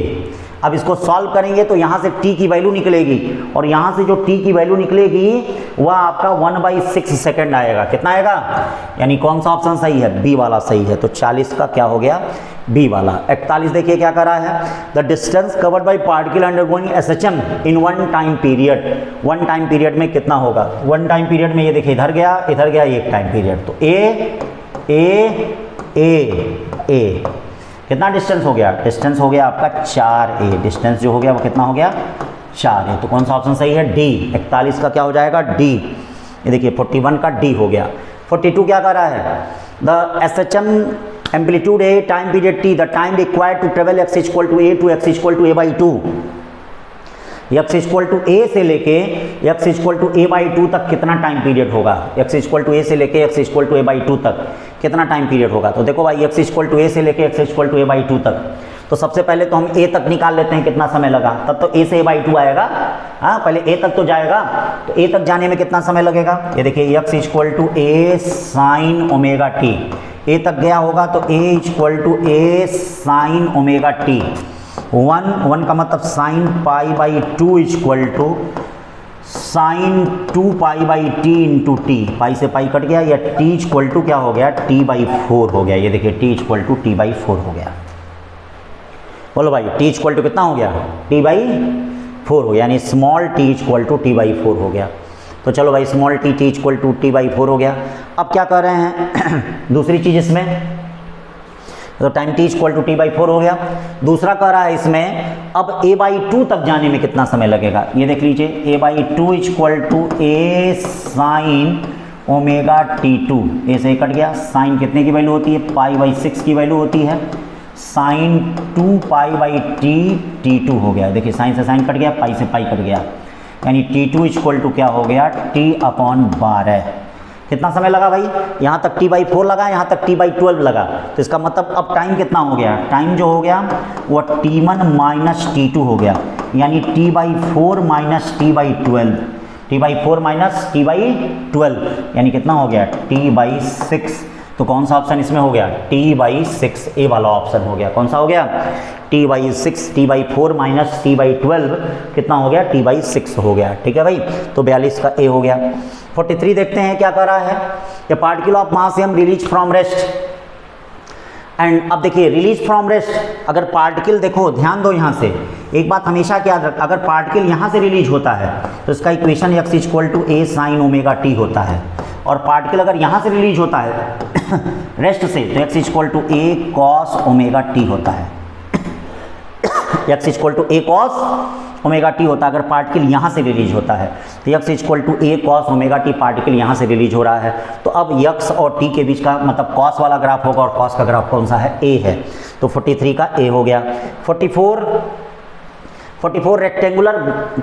अब इसको सॉल्व करेंगे तो यहाँ से t की वैल्यू निकलेगी, और यहाँ से जो t की वैल्यू निकलेगी वह आपका 1/6 सेकंड आएगा। कितना आएगा, यानी कौन सा ऑप्शन सही है, बी वाला सही है। तो 40 का क्या हो गया, बी वाला। 41 देखिए क्या कर रहा है, the distance covered by particle undergoing SHM in 1 time period. 1 time period में कितना होगा, 1 टाइम पीरियड में ये देखिए इधर गया एक टाइम पीरियड, तो ए कितना डिस्टेंस हो गया, डिस्टेंस हो गया आपका 4a। डिस्टेंस जो हो गया वो कितना हो गया 4a। तो कौन सा ऑप्शन सही है, डी। 41 का क्या हो जाएगा, डी। ये देखिए 41 का डी हो गया। 42 क्या कर रहा है, the SHM amplitude a time period t, the time required to travel x equal to a to x equal to a/2। x equal to a से लेके x इक्वल टू a/2 तक कितना टाइम पीरियड होगा, x equal to a से लेके x equal to a/2 तक कितना time period होगा। तो देखो भाई x इक्वल टू ए से लेके x इक्वल टू a/2 तक, तो सबसे पहले तो हम a तक निकाल लेते हैं कितना समय लगा, तब तो a से a/2 आएगा। हाँ पहले a तक तो जाएगा, तो a तक जाने में कितना समय लगेगा, ये देखिए x equal to a sine omega t, a तक गया होगा तो a equal to a sine omega t, 1 का मतलब sine π/2 equal to sine 2π/t into t, pi से पाई कट गया, या t इक्वल टू क्या हो गया, t/4 हो गया। ये देखिए t इक्वल टू t/4 हो गया। बोलो भाई t इक्वल टू कितना हो गया, t/4 हो गया, यानी small t equal to t/4 हो गया। तो चलो भाई small t equal to t/4 हो गया। अब क्या कर रहे हैं दूसरी चीज़ इसमें, तो time t equal to t/4 हो गया। दूसरा कह रहा है इसमें अब a/2 तक जाने में कितना समय लगेगा, ये देख लीजिए a/2 equal to a sine omega t2, a से कट गया, साइन कितने की वैल्यू होती है, π/6 की वैल्यू होती है, साइन 2π/t t2 हो गया। देखिए साइन से साइन कट गया, पाई से पाई कट गया, यानी t2 इक्वल टू क्या हो गया, t/12। कितना समय लगा भाई, यहाँ तक t/4 लगा, यहाँ तक t/12 लगा, तो इसका मतलब अब टाइम कितना हो गया, टाइम जो हो गया वो t1 माइनस t2 हो गया, यानी t/4 minus t/12, t/4 minus t/12 यानी कितना हो गया, t/6। तो कौन सा ऑप्शन इसमें हो गया, t/6, ए वाला ऑप्शन हो गया। कौन सा हो गया, t/6, t/4 माइनस t/12 कितना हो गया, t/6 हो गया। ठीक है भाई, तो 42 का ए हो गया। 43 देखते हैं क्या कर रहा है, कि particle of mass m release from rest and, अब देखिए रिलीज फ्रॉम रेस्ट, अगर पार्टिकल देखो ध्यान दो यहाँ से एक बात हमेशा याद रख, अगर पार्टिकल यहाँ से रिलीज होता है तो इसका equation x equal to a sine omega t होता है, और पार्टिकल अगर यहाँ से रिलीज होता है रेस्ट से तो x equal to a cos omega t होता है, x equal to a cos omega t होता है अगर पार्टिकल यहाँ से रिलीज होता है, तो x equal to a cos omega t particle यहाँ से रिलीज हो रहा है। तो अब x और t के बीच का मतलब कॉस वाला ग्राफ होगा, और कॉस का ग्राफ कौन सा है, a है, तो 43 का a हो गया। 44 रेक्टेंगुलर,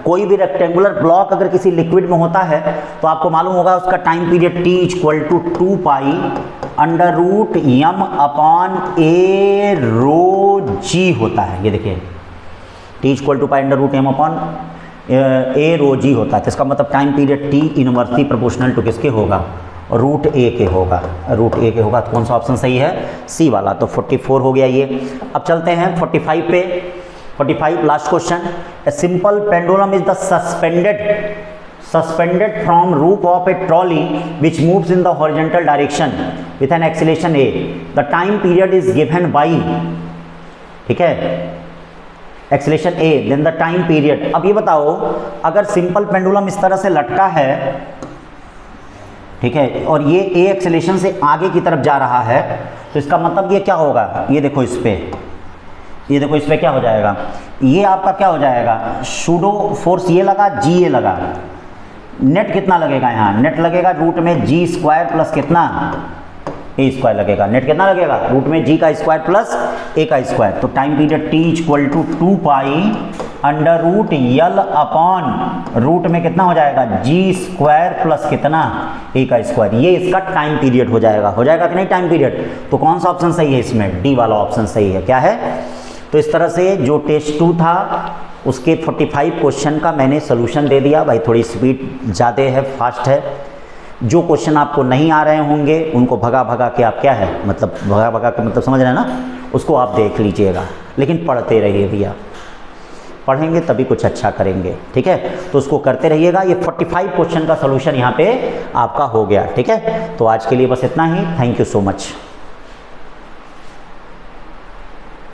कोई भी रेक्टेंगुलर ब्लॉक अगर किसी लिक्विड में होता है तो आपको मालूम होगा उसका time period t equal to 2π √m upon a rho g होता है। ये देखिए t equal to π √m upon a rho g होता है, तो इसका मतलब time period t inversely proportional to किसके होगा, √a के होगा, √a के होगा। तो कौन सा ऑप्शन सही है, सी वाला। तो 44 हो गया ये। अब चलते हैं 45 पे। 45 last question, A simple pendulum is the suspended from roof of a trolley which moves in the horizontal direction with an acceleration a. The time period is given by, ठीक है, acceleration a, then the time period. अब ये बताओ अगर simple pendulum इस तरह से लटका है, ठीक है, और ये a एक्सेलेरेशन से आगे की तरफ जा रहा है, तो इसका मतलब ये क्या होगा, ये देखो इस पे, ये देखो इस पे क्या हो जाएगा, ये आपका क्या हो जाएगा, सूडो फोर्स ये लगा, जी ये लगा, नेट कितना लगेगा, यहाँ नेट लगेगा रूट में जी स्क्वायर प्लस कितना, ए स्क्वायर लगेगा। नेट कितना लगेगा, रूट में जी का स्क्वायर प्लस ए का स्क्वायर। तो time period T equal to 2π √l upon root में कितना हो जाएगा, जी स्क्वायर प्लस कितना, ए का स्क्वायर। ये इसका टाइम पीरियड हो जाएगा कि नहीं टाइम पीरियड। तो कौन सा ऑप्शन सही है इसमें, डी वाला ऑप्शन सही है। क्या है, तो इस तरह से जो टेस्ट 2 था उसके 45 क्वेश्चन का मैंने सोल्यूशन दे दिया। भाई थोड़ी स्पीड ज़्यादा है, फास्ट है। जो क्वेश्चन आपको नहीं आ रहे होंगे उनको भगा भगा के आप क्या है, मतलब भगा भगा के मतलब समझ रहे हैं ना, उसको आप देख लीजिएगा, लेकिन पढ़ते रहिए भैया, पढ़ेंगे तभी कुछ अच्छा करेंगे। ठीक है, तो उसको करते रहिएगा। ये 45 क्वेश्चन का सोल्यूशन यहाँ पे आपका हो गया। ठीक है, तो आज के लिए बस इतना ही। Thank you so much.